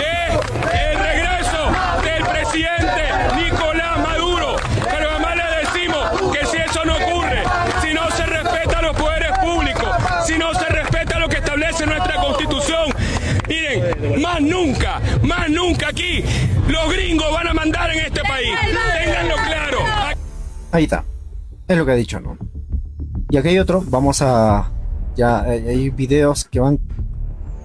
es el regreso del presidente Nicolás Maduro. Pero además le decimos que si eso no ocurre, si no se respeta a los poderes públicos, si no se respeta lo que establece nuestra Constitución, miren, más nunca aquí los gringos van a mandar en este país. Ténganlo claro. Ahí está. Es lo que ha dicho, ¿no? Y aquí hay otro. Vamos a... Ya hay videos que van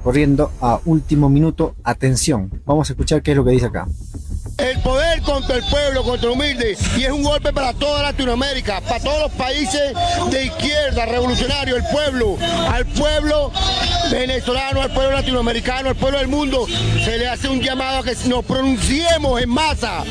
corriendo a último minuto. Atención. Vamos a escuchar qué es lo que dice acá. El poder contra el pueblo, contra el humilde, y es un golpe para toda Latinoamérica, para todos los países de izquierda, revolucionario, el pueblo, al pueblo venezolano, al pueblo latinoamericano, al pueblo del mundo, se le hace un llamado a que nos pronunciemos en masa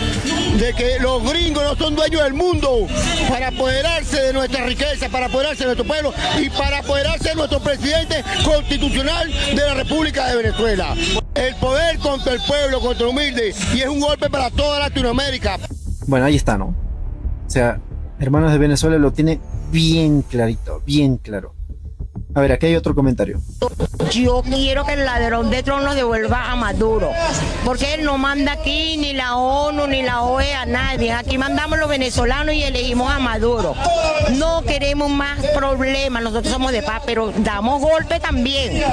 de que los gringos no son dueños del mundo, para apoderarse de nuestra riqueza, para apoderarse de nuestro pueblo y para apoderarse de nuestro presidente constitucional de la República de Venezuela. El poder contra el pueblo, contra el humilde, y es un golpe para toda Latinoamérica. Bueno, ahí está, ¿no? O sea, hermanos de Venezuela lo tiene bien clarito, bien claro. A ver, aquí hay otro comentario. Yo quiero que el ladrón de Trump nos devuelva a Maduro, porque él no manda aquí ni la ONU ni la OEA, nadie. Aquí mandamos los venezolanos y elegimos a Maduro. No queremos más problemas, nosotros somos de paz, pero damos golpe también.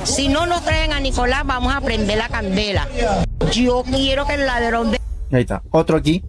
Si no nos traen a Nicolás, vamos a prender la candela. Yo quiero que el ladrón de... Ahí está, otro aquí.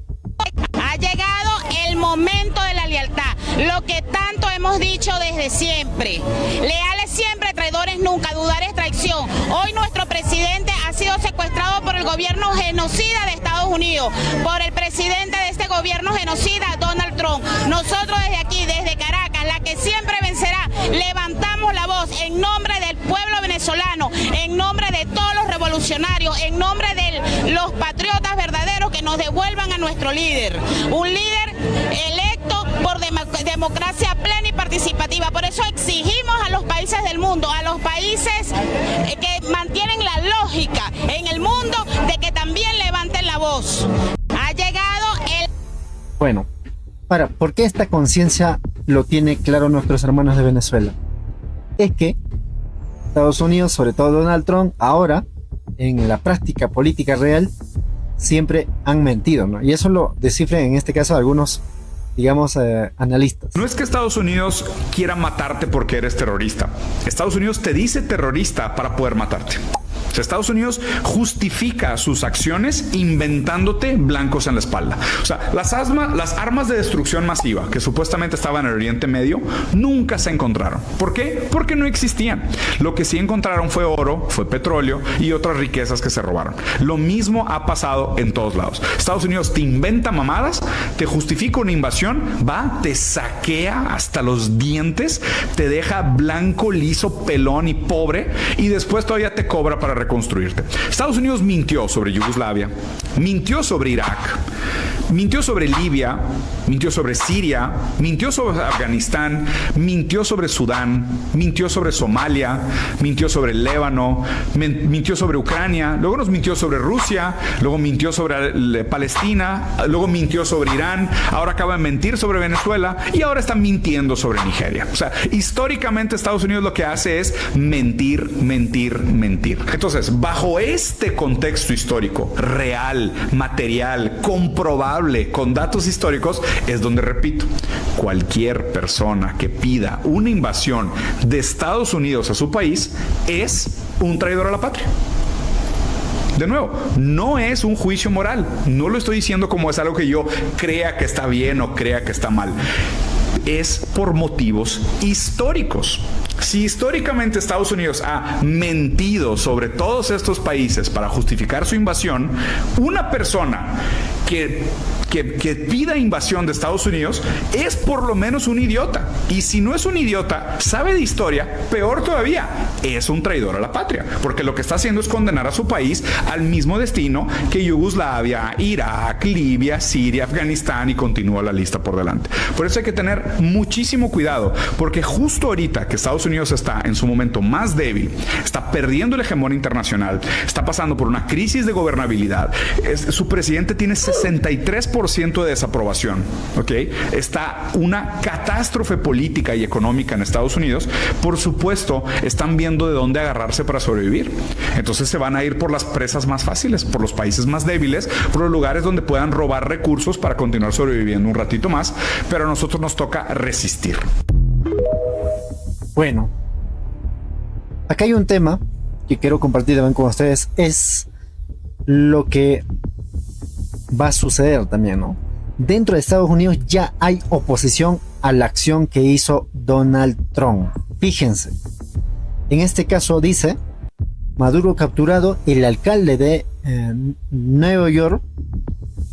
Ha llegado el momento de la lealtad, lo que tanto hemos dicho desde siempre. Leales siempre, corredores nunca, dudar es traición. Hoy nuestro presidente ha sido secuestrado por el gobierno genocida de Estados Unidos, por el presidente de este gobierno genocida, Donald Trump. Nosotros desde aquí, desde Caracas, la que siempre vencerá, levantamos la voz en nombre del pueblo venezolano, en nombre de todos los revolucionarios, en nombre de los patriotas verdaderos que nos devuelvan a nuestro líder, un líder electo por democracia plena y participativa. Por eso exigimos a los países del mundo, a los países que mantienen la lógica en el mundo, de que también levanten la voz. Ha llegado el... Bueno, ahora, ¿por qué esta conciencia lo tiene claro nuestros hermanos de Venezuela? Es que Estados Unidos, sobre todo Donald Trump, ahora, en la práctica política real, siempre han mentido, ¿no? Y eso lo descifran en este caso algunos, digamos, analistas. No es que Estados Unidos quiera matarte porque eres terrorista. Estados Unidos te dice terrorista para poder matarte. O sea, Estados Unidos justifica sus acciones inventándote blancos en la espalda. O sea, las armas de destrucción masiva que supuestamente estaban en el Oriente Medio nunca se encontraron. ¿Por qué? Porque no existían. Lo que sí encontraron fue oro, fue petróleo y otras riquezas que se robaron. Lo mismo ha pasado en todos lados. Estados Unidos te inventa mamadas, te justifica una invasión, va, te saquea hasta los dientes, te deja blanco, liso, pelón y pobre, y después todavía te cobra para reconstruirte. Estados Unidos mintió sobre Yugoslavia, mintió sobre Irak, mintió sobre Libia, mintió sobre Siria, mintió sobre Afganistán, mintió sobre Sudán, mintió sobre Somalia, mintió sobre el Líbano, mintió sobre Ucrania, luego nos mintió sobre Rusia, luego mintió sobre Palestina, luego mintió sobre Irán, ahora acaba de mentir sobre Venezuela y ahora está mintiendo sobre Nigeria. O sea, históricamente Estados Unidos lo que hace es mentir, mentir, mentir. Entonces, bajo este contexto histórico, real, material, comprobable, con datos históricos, es donde, repito, cualquier persona que pida una invasión de Estados Unidos a su país es un traidor a la patria. De nuevo, no es un juicio moral. No lo estoy diciendo como es algo que yo crea que está bien o crea que está mal. Es por motivos históricos. Si históricamente Estados Unidos ha mentido sobre todos estos países para justificar su invasión, una persona que pida invasión de Estados Unidos es por lo menos un idiota. Y si no es un idiota, sabe de historia, peor todavía, es un traidor a la patria. Porque lo que está haciendo es condenar a su país al mismo destino que Yugoslavia, Irak, Libia, Siria, Afganistán, y continúa la lista por delante. Por eso hay que tener muchísimo cuidado, porque justo ahorita que Estados Unidos está en su momento más débil, está perdiendo el hegemón internacional, está pasando por una crisis de gobernabilidad, su presidente tiene 63% de desaprobación, ¿ok? Está una catástrofe política y económica en Estados Unidos. Por supuesto, están viendo de dónde agarrarse para sobrevivir. Entonces se van a ir por las presas más fáciles, por los países más débiles, por los lugares donde puedan robar recursos para continuar sobreviviendo un ratito más, pero a nosotros nos toca resistir. Bueno, acá hay un tema que quiero compartir también con ustedes, es lo que va a suceder también, ¿no? Dentro de Estados Unidos ya hay oposición a la acción que hizo Donald Trump. Fíjense, en este caso dice: Maduro capturado. El alcalde de Nueva York,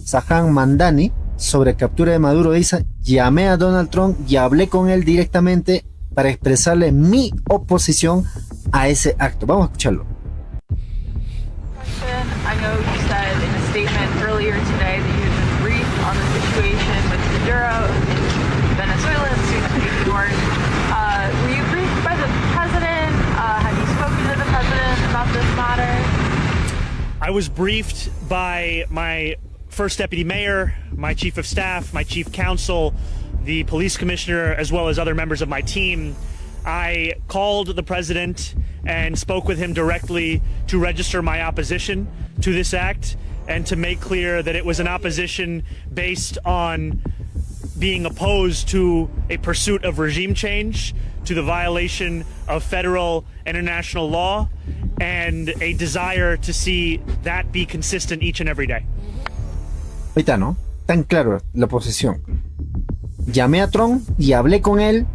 Zahan Mandani, sobre captura de Maduro, dice: llamé a Donald Trump y hablé con él directamente para expresarle mi oposición a ese acto. Vamos a escucharlo. I know you said in a statement earlier today that you had been briefed on the situation with Maduro in Venezuela and soon to be ignored. Were you briefed by the president? Have you spoken to the president about this matter? I was briefed by my first deputy mayor, my chief of staff, my chief counsel, the police commissioner, as well as other members of my team. I called the president and spoke with him directly to register my opposition to this act and to make clear that it was an opposition based on being opposed to a pursuit of regime change, to the violation of federal and international law, and a desire to see that be consistent each and every day. Ahorita, ¿no? Tan claro la posición. Llamé a Trump y hablé con él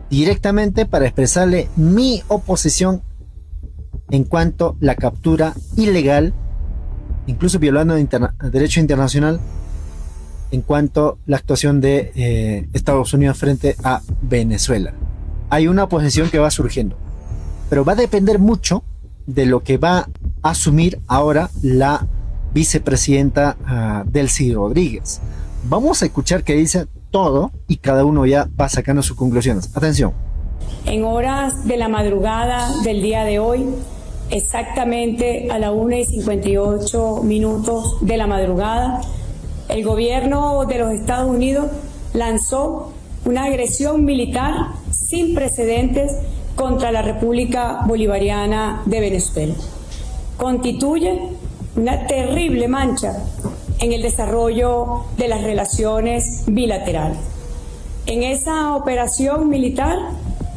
directamente para expresarle mi oposición en cuanto a la captura ilegal, incluso violando el derecho internacional, en cuanto a la actuación de Estados Unidos frente a Venezuela. Hay una oposición que va surgiendo, pero va a depender mucho de lo que va a asumir ahora la vicepresidenta Delcy Rodríguez. Vamos a escuchar qué dice todo y cada uno ya va sacando sus conclusiones. Atención. En horas de la madrugada del día de hoy, exactamente a las 1:58 de la madrugada, el gobierno de los Estados Unidos lanzó una agresión militar sin precedentes contra la República Bolivariana de Venezuela. Constituye una terrible mancha en el desarrollo de las relaciones bilaterales. En esa operación militar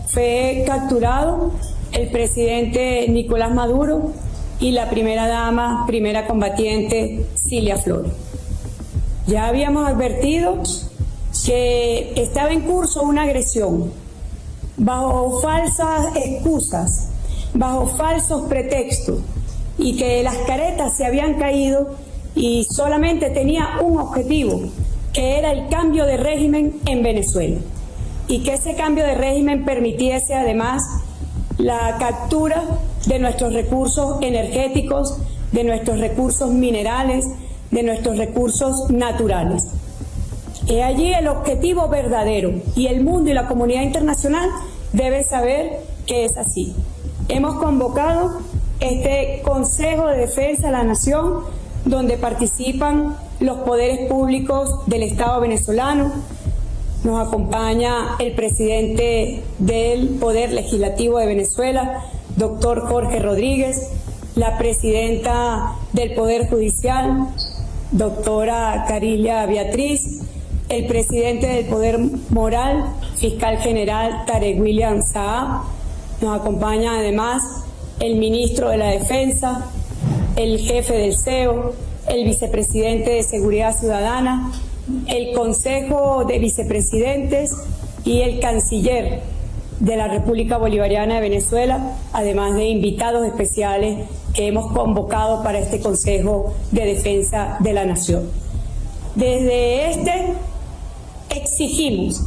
fue capturado el presidente Nicolás Maduro y la primera dama, primera combatiente Cilia Flores. Ya habíamos advertido que estaba en curso una agresión bajo falsas excusas, bajo falsos pretextos, y que las caretas se habían caído y solamente tenía un objetivo, que era el cambio de régimen en Venezuela, y que ese cambio de régimen permitiese además la captura de nuestros recursos energéticos, de nuestros recursos minerales, de nuestros recursos naturales. Es allí el objetivo verdadero, y el mundo y la comunidad internacional debe saber que es así. Hemos convocado este Consejo de Defensa de la Nación, donde participan los poderes públicos del Estado venezolano. Nos acompaña el presidente del Poder Legislativo de Venezuela, doctor Jorge Rodríguez, la presidenta del Poder Judicial, doctora Carilia Beatriz, el presidente del Poder Moral, fiscal general Tarek William Saab. Nos acompaña además el ministro de la Defensa, el jefe del CEO, el vicepresidente de Seguridad Ciudadana, el Consejo de Vicepresidentes y el canciller de la República Bolivariana de Venezuela, además de invitados especiales que hemos convocado para este Consejo de Defensa de la Nación. Desde exigimos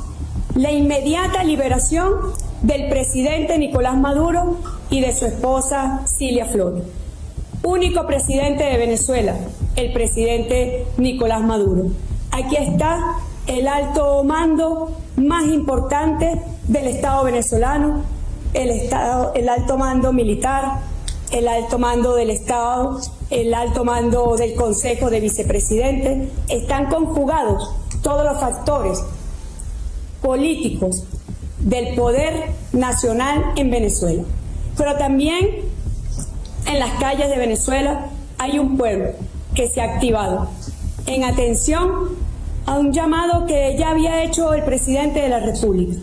la inmediata liberación del presidente Nicolás Maduro y de su esposa Cilia Flores. Único presidente de Venezuela, el presidente Nicolás Maduro. Aquí está el alto mando más importante del Estado venezolano, el alto mando militar, el alto mando del Estado, el alto mando del Consejo de Vicepresidentes. Están conjugados todos los factores políticos del poder nacional en Venezuela. Pero también en las calles de Venezuela hay un pueblo que se ha activado en atención a un llamado que ya había hecho el presidente de la República,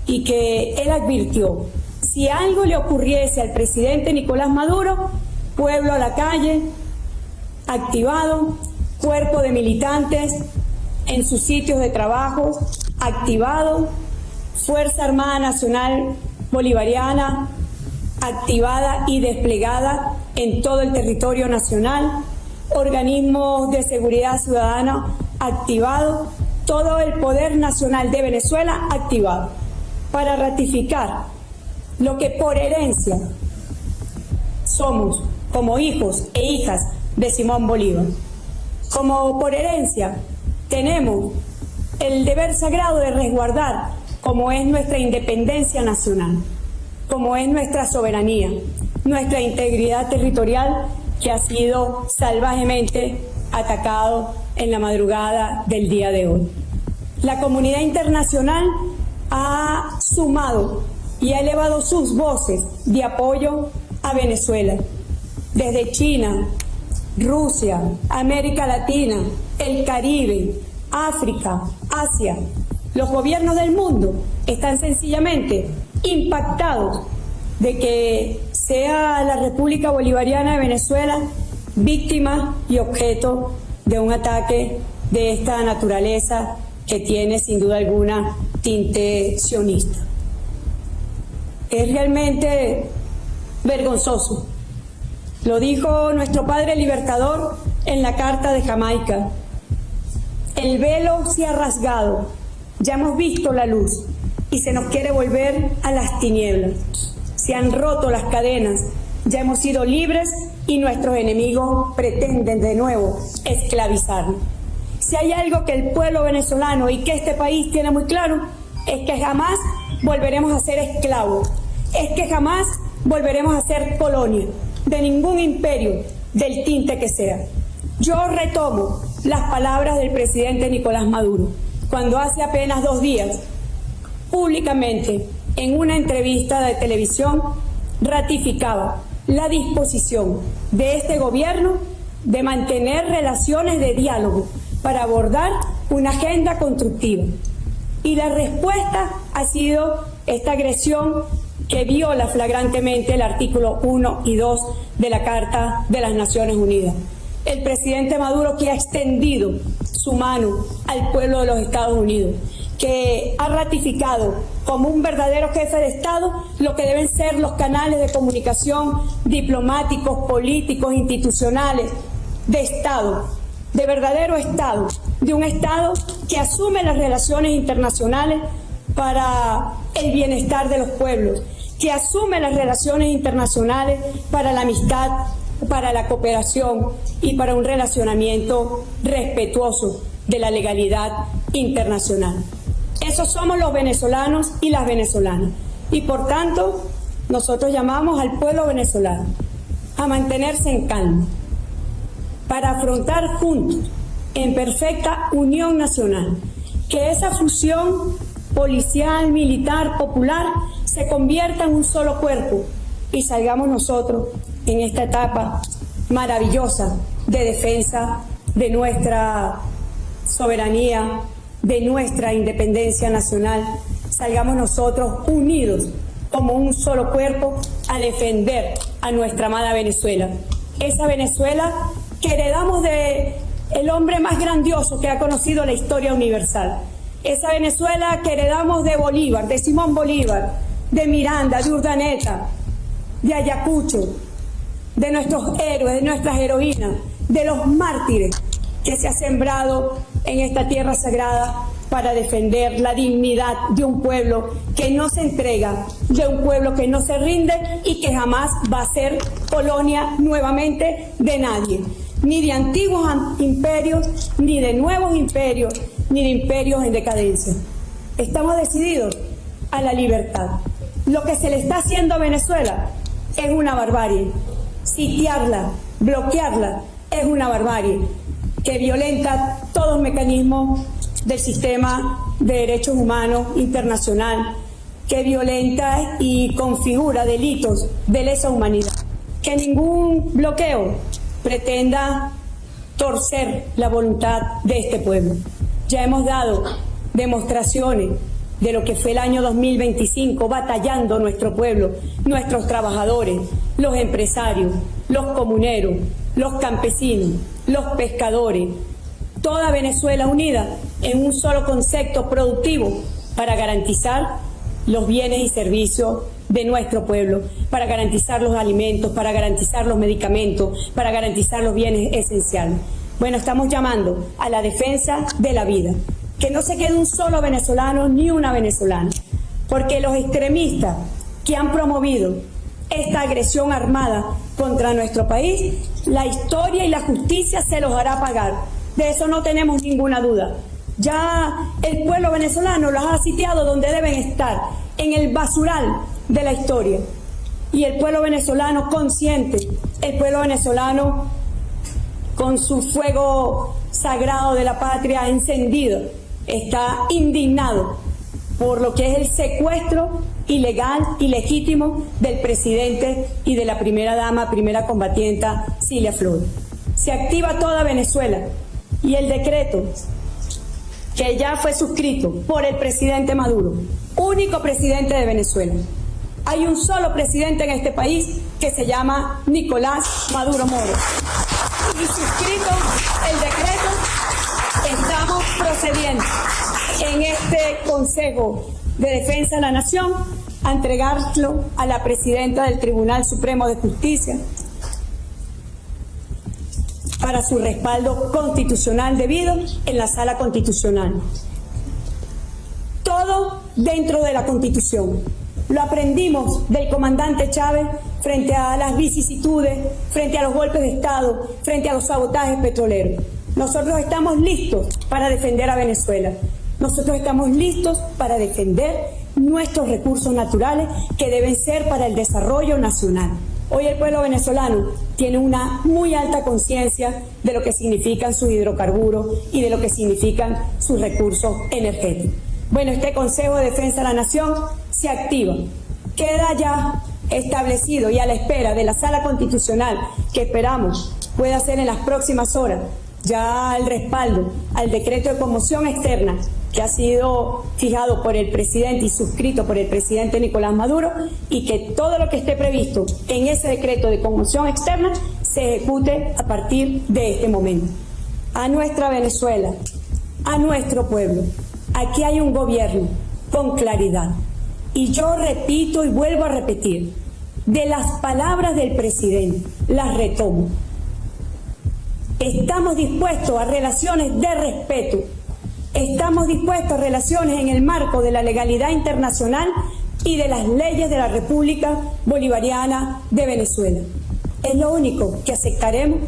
y que él advirtió: si algo le ocurriese al presidente Nicolás Maduro, pueblo a la calle, activado, cuerpo de militantes en sus sitios de trabajo, activado, Fuerza Armada Nacional Bolivariana activada y desplegada en todo el territorio nacional, organismos de seguridad ciudadana activados, todo el poder nacional de Venezuela activado, para ratificar lo que por herencia somos como hijos e hijas de Simón Bolívar. Como por herencia tenemos el deber sagrado de resguardar como es nuestra independencia nacional, como es nuestra soberanía, nuestra integridad territorial, que ha sido salvajemente atacado en la madrugada del día de hoy. La comunidad internacional ha sumado y ha elevado sus voces de apoyo a Venezuela, desde China, Rusia, América Latina, el Caribe, África, Asia. Los gobiernos del mundo están sencillamente impactados de que sea la República Bolivariana de Venezuela víctima y objeto de un ataque de esta naturaleza, que tiene sin duda alguna tinte sionista. Es realmente vergonzoso. Lo dijo nuestro padre libertador en la Carta de Jamaica. El velo se ha rasgado, ya hemos visto la luz y se nos quiere volver a las tinieblas. Se han roto las cadenas, ya hemos sido libres y nuestros enemigos pretenden de nuevo esclavizarnos. Si hay algo que el pueblo venezolano y que este país tiene muy claro, es que jamás volveremos a ser esclavos, es que jamás volveremos a ser colonia de ningún imperio, del tinte que sea. Yo retomo las palabras del presidente Nicolás Maduro, cuando hace apenas 2 días, públicamente, en una entrevista de televisión, ratificaba la disposición de este gobierno de mantener relaciones de diálogo para abordar una agenda constructiva. Y la respuesta ha sido esta agresión que viola flagrantemente el artículo 1 y 2 de la Carta de las Naciones Unidas. El presidente Maduro, que ha extendido su mano al pueblo de los Estados Unidos, que ha ratificado como un verdadero jefe de Estado lo que deben ser los canales de comunicación diplomáticos, políticos, institucionales, de Estado, de verdadero Estado, de un Estado que asume las relaciones internacionales para el bienestar de los pueblos, que asume las relaciones internacionales para la amistad, para la cooperación y para un relacionamiento respetuoso de la legalidad internacional. Esos somos los venezolanos y las venezolanas. Y por tanto, nosotros llamamos al pueblo venezolano a mantenerse en calma, para afrontar juntos, en perfecta unión nacional, que esa fusión policial, militar, popular, se convierta en un solo cuerpo y salgamos nosotros en esta etapa maravillosa de defensa de nuestra soberanía, de nuestra independencia nacional, salgamos nosotros unidos como un solo cuerpo a defender a nuestra amada Venezuela. Esa Venezuela que heredamos de el hombre más grandioso que ha conocido la historia universal. Esa Venezuela que heredamos de Bolívar, de Simón Bolívar, de Miranda, de Urdaneta, de Ayacucho, de nuestros héroes, de nuestras heroínas, de los mártires que se ha sembrado en esta tierra sagrada para defender la dignidad de un pueblo que no se entrega, de un pueblo que no se rinde y que jamás va a ser colonia nuevamente de nadie, ni de antiguos imperios, ni de nuevos imperios, ni de imperios en decadencia. Estamos decididos a la libertad. Lo que se le está haciendo a Venezuela es una barbarie. Sitiarla, bloquearla, es una barbarie que violenta todos los mecanismos del sistema de derechos humanos internacional, que violenta y configura delitos de lesa humanidad. Que ningún bloqueo pretenda torcer la voluntad de este pueblo. Ya hemos dado demostraciones de lo que fue el año 2025 batallando nuestro pueblo, nuestros trabajadores, los empresarios, los comuneros, los campesinos, los pescadores, toda Venezuela unida en un solo concepto productivo para garantizar los bienes y servicios de nuestro pueblo, para garantizar los alimentos, para garantizar los medicamentos, para garantizar los bienes esenciales. Bueno, estamos llamando a la defensa de la vida, que no se quede un solo venezolano ni una venezolana, porque los extremistas que han promovido esta agresión armada contra nuestro país, la historia y la justicia se los hará pagar. De eso no tenemos ninguna duda. Ya el pueblo venezolano los ha sitiado donde deben estar, en el basural de la historia. Y el pueblo venezolano consciente, el pueblo venezolano con su fuego sagrado de la patria encendido, está indignado por lo que es el secuestro ilegal y legítimo del presidente y de la primera dama, primera combatienta Cilia Flores. Se activa toda Venezuela y el decreto que ya fue suscrito por el presidente Maduro, único presidente de Venezuela. Hay un solo presidente en este país que se llama Nicolás Maduro Moro. Y suscrito el decreto, estamos procediendo en este Consejo de Defensa de la Nación a entregarlo a la presidenta del Tribunal Supremo de Justicia para su respaldo constitucional debido en la Sala Constitucional. Todo dentro de la Constitución. Lo aprendimos del comandante Chávez frente a las vicisitudes, frente a los golpes de Estado, frente a los sabotajes petroleros. Nosotros estamos listos para defender a Venezuela. Nosotros estamos listos para defender nuestros recursos naturales que deben ser para el desarrollo nacional. Hoy el pueblo venezolano tiene una muy alta conciencia de lo que significan sus hidrocarburos y de lo que significan sus recursos energéticos. Bueno, este Consejo de Defensa de la Nación se activa. Queda ya establecido y a la espera de la Sala Constitucional, que esperamos pueda ser en las próximas horas, ya el respaldo al decreto de conmoción externa que ha sido fijado por el presidente y suscrito por el presidente Nicolás Maduro, y que todo lo que esté previsto en ese decreto de conmoción externa se ejecute a partir de este momento. A nuestra Venezuela, a nuestro pueblo, aquí hay un gobierno con claridad. Y yo repito y vuelvo a repetir, de las palabras del presidente, las retomo. Estamos dispuestos a relaciones de respeto. Estamos dispuestos a relaciones en el marco de la legalidad internacional y de las leyes de la República Bolivariana de Venezuela. Es lo único que aceptaremos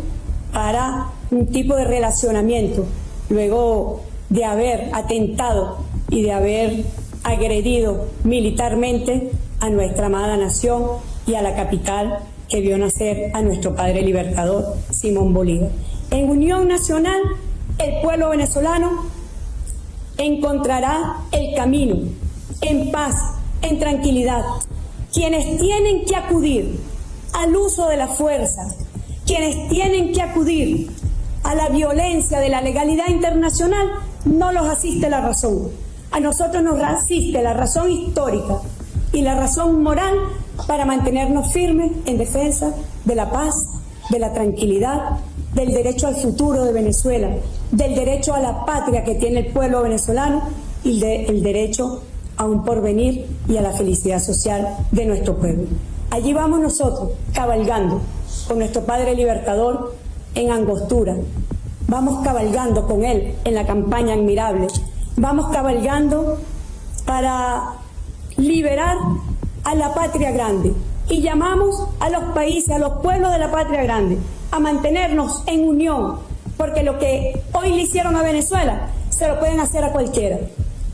para un tipo de relacionamiento luego de haber atentado y de haber agredido militarmente a nuestra amada nación y a la capital que vio nacer a nuestro padre libertador Simón Bolívar. En unión nacional, el pueblo venezolano encontrará el camino, en paz, en tranquilidad. Quienes tienen que acudir al uso de la fuerza, quienes tienen que acudir a la violencia de la legalidad internacional, no los asiste la razón. A nosotros nos asiste la razón histórica y la razón moral para mantenernos firmes en defensa de la paz, de la tranquilidad, del derecho al futuro de Venezuela, del derecho a la patria que tiene el pueblo venezolano y del derecho a un porvenir y a la felicidad social de nuestro pueblo. Allí vamos nosotros, cabalgando con nuestro padre libertador en Angostura. Vamos cabalgando con él en la campaña admirable. Vamos cabalgando para liberar a la patria grande. Y llamamos a los países, a los pueblos de la patria grande, a mantenernos en unión, porque lo que hoy le hicieron a Venezuela, se lo pueden hacer a cualquiera.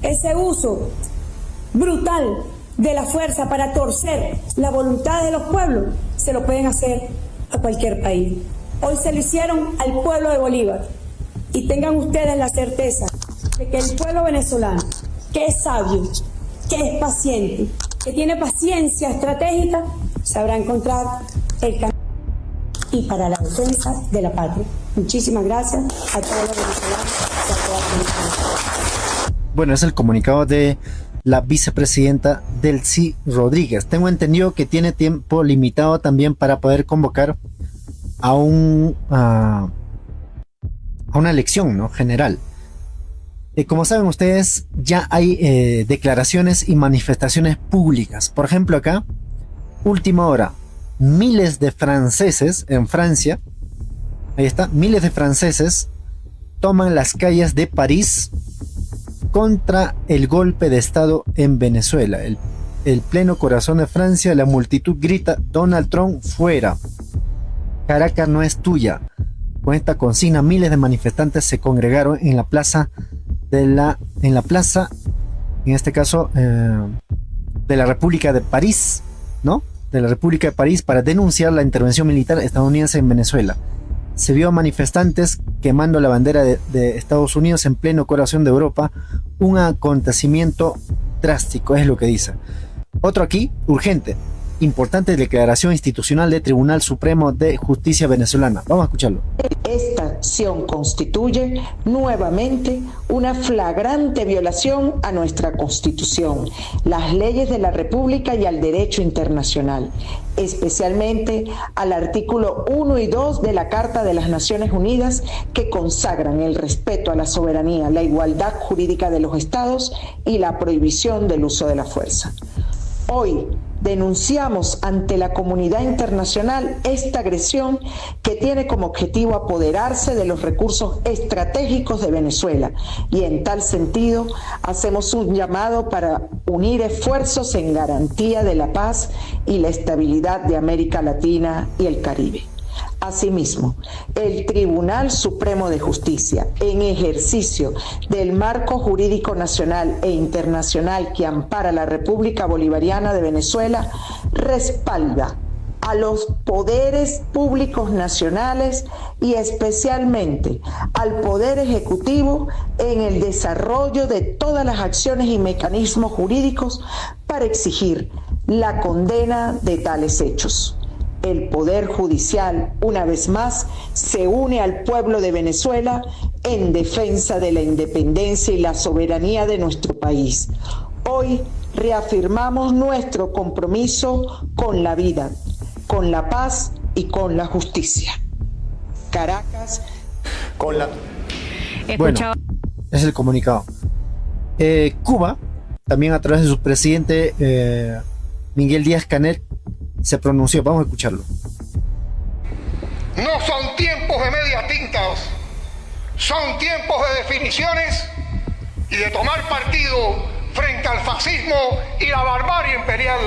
Ese uso brutal de la fuerza para torcer la voluntad de los pueblos, se lo pueden hacer a cualquier país. Hoy se lo hicieron al pueblo de Bolívar. Y tengan ustedes la certeza de que el pueblo venezolano, que es sabio, que es paciente, que tiene paciencia estratégica, sabrá encontrar el camino y para la defensa de la patria. Muchísimas gracias a todos los venezolanos y a todas las venezolanas. Bueno, es el comunicado de la vicepresidenta Delcy Rodríguez. Tengo entendido que tiene tiempo limitado también para poder convocar a una elección, ¿no?, general. Como saben ustedes, ya hay declaraciones y manifestaciones públicas. Por ejemplo, acá, última hora, miles de franceses en Francia, ahí está, miles de franceses toman las calles de París contra el golpe de Estado en Venezuela. El pleno corazón de Francia, la multitud grita: Donald Trump fuera, Caracas no es tuya. Con esta consigna, miles de manifestantes se congregaron en la plaza en este caso de la República de París, ¿no? De la República de París, para denunciar la intervención militar estadounidense en Venezuela. Se vio a manifestantes quemando la bandera de Estados Unidos en pleno corazón de Europa, un acontecimiento drástico, es lo que dice. Otro aquí, urgente, importante declaración institucional del Tribunal Supremo de Justicia venezolana. Vamos a escucharlo. Esta acción constituye nuevamente una flagrante violación a nuestra Constitución, las leyes de la República y al derecho internacional, especialmente al artículo 1 y 2 de la Carta de las Naciones Unidas, que consagran el respeto a la soberanía, la igualdad jurídica de los estados y la prohibición del uso de la fuerza. Hoy denunciamos ante la comunidad internacional esta agresión que tiene como objetivo apoderarse de los recursos estratégicos de Venezuela, y en tal sentido hacemos un llamado para unir esfuerzos en garantía de la paz y la estabilidad de América Latina y el Caribe. Asimismo, el Tribunal Supremo de Justicia, en ejercicio del marco jurídico nacional e internacional que ampara la República Bolivariana de Venezuela, respalda a los poderes públicos nacionales y especialmente al Poder Ejecutivo en el desarrollo de todas las acciones y mecanismos jurídicos para exigir la condena de tales hechos. El Poder Judicial, una vez más, se une al pueblo de Venezuela en defensa de la independencia y la soberanía de nuestro país. Hoy reafirmamos nuestro compromiso con la vida, con la paz y con la justicia. Caracas, con la... Bueno, es el comunicado. Cuba, también a través de su presidente Miguel Díaz-Canel, se pronunció. Vamos a escucharlo. No son tiempos de medias tintas, son tiempos de definiciones y de tomar partido frente al fascismo y la barbarie imperial.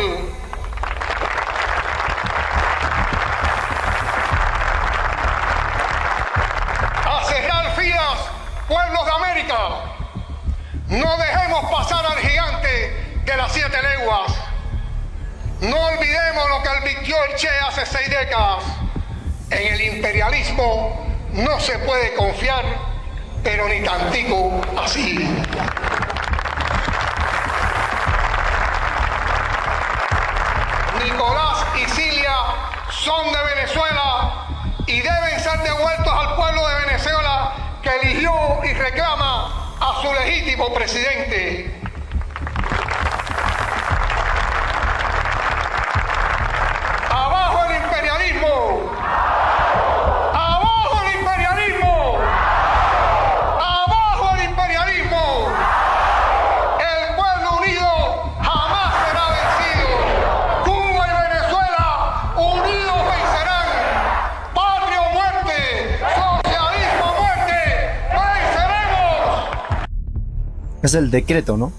A cerrar filas, pueblos de América. No dejemos pasar al gigante de las 7 leguas. No olvidemos lo que advirtió el Che hace 6 décadas. En el imperialismo no se puede confiar, pero ni tantico así. Nicolás y Cilia son de Venezuela y deben ser devueltos al pueblo de Venezuela que eligió y reclama a su legítimo presidente. ¡Abajo el imperialismo! ¡Abajo el imperialismo! ¡Abajo el imperialismo! El pueblo unido jamás será vencido. Cuba y Venezuela unidos vencerán. Patria o muerte, socialismo o muerte, venceremos. Es el decreto, ¿no?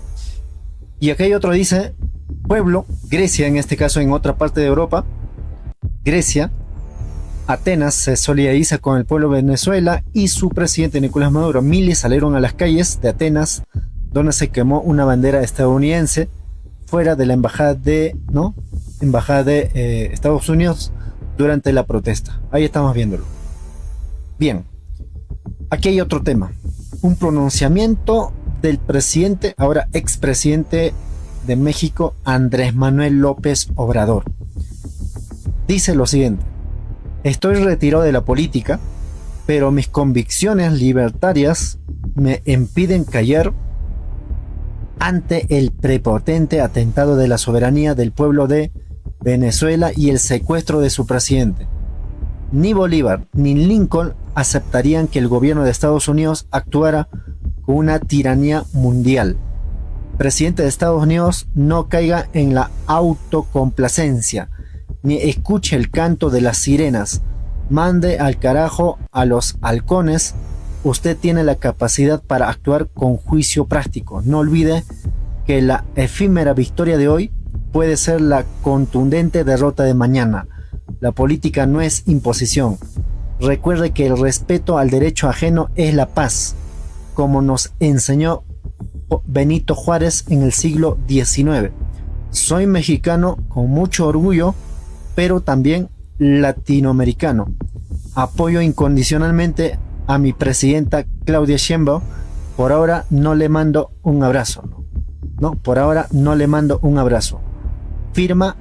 Y aquí hay otro, dice: pueblo, Grecia en este caso, en otra parte de Europa, Grecia, Atenas se solidariza con el pueblo de Venezuela y su presidente Nicolás Maduro. Miles salieron a las calles de Atenas, donde se quemó una bandera estadounidense fuera de la embajada de Estados Unidos durante la protesta. Ahí estamos viéndolo. Bien, aquí hay otro tema. Un pronunciamiento del presidente, ahora expresidente de México, Andrés Manuel López Obrador. Dice lo siguiente: estoy retirado de la política, pero mis convicciones libertarias me impiden callar ante el prepotente atentado de la soberanía del pueblo de Venezuela y el secuestro de su presidente. Ni Bolívar ni Lincoln aceptarían que el gobierno de Estados Unidos actuara con una tiranía mundial. Presidente de Estados Unidos, no caiga en la autocomplacencia, ni escuche el canto de las sirenas. Mande al carajo a los halcones. Usted tiene la capacidad para actuar con juicio práctico. No olvide que la efímera victoria de hoy puede ser la contundente derrota de mañana. La política no es imposición. Recuerde que el respeto al derecho ajeno es la paz, como nos enseñó Benito Juárez en el siglo XIX. Soy mexicano con mucho orgullo, pero también latinoamericano. Apoyo incondicionalmente a mi presidenta Claudia Sheinbaum. Por ahora no le mando un abrazo. No, por ahora no le mando un abrazo. Firma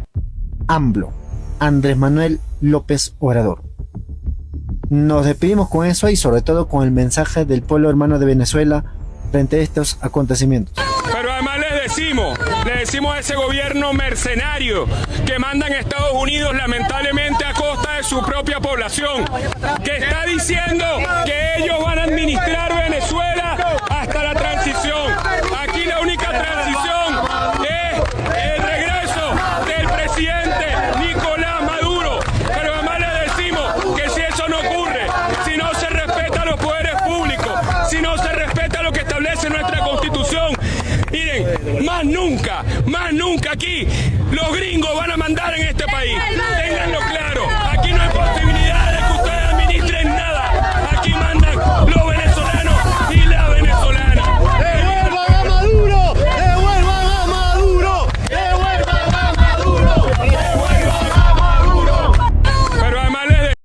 AMLO, Andrés Manuel López Obrador. Nos despedimos con eso y sobre todo con el mensaje del pueblo hermano de Venezuela frente a estos acontecimientos. Pero además le decimos a ese gobierno mercenario que mandan a Estados Unidos lamentablemente a costa de su propia población, que está diciendo que ellos van a administrar Venezuela hasta la transición. Aquí la única transición es el regreso más nunca aquí los gringos van a mandar en este país. Ténganlo claro.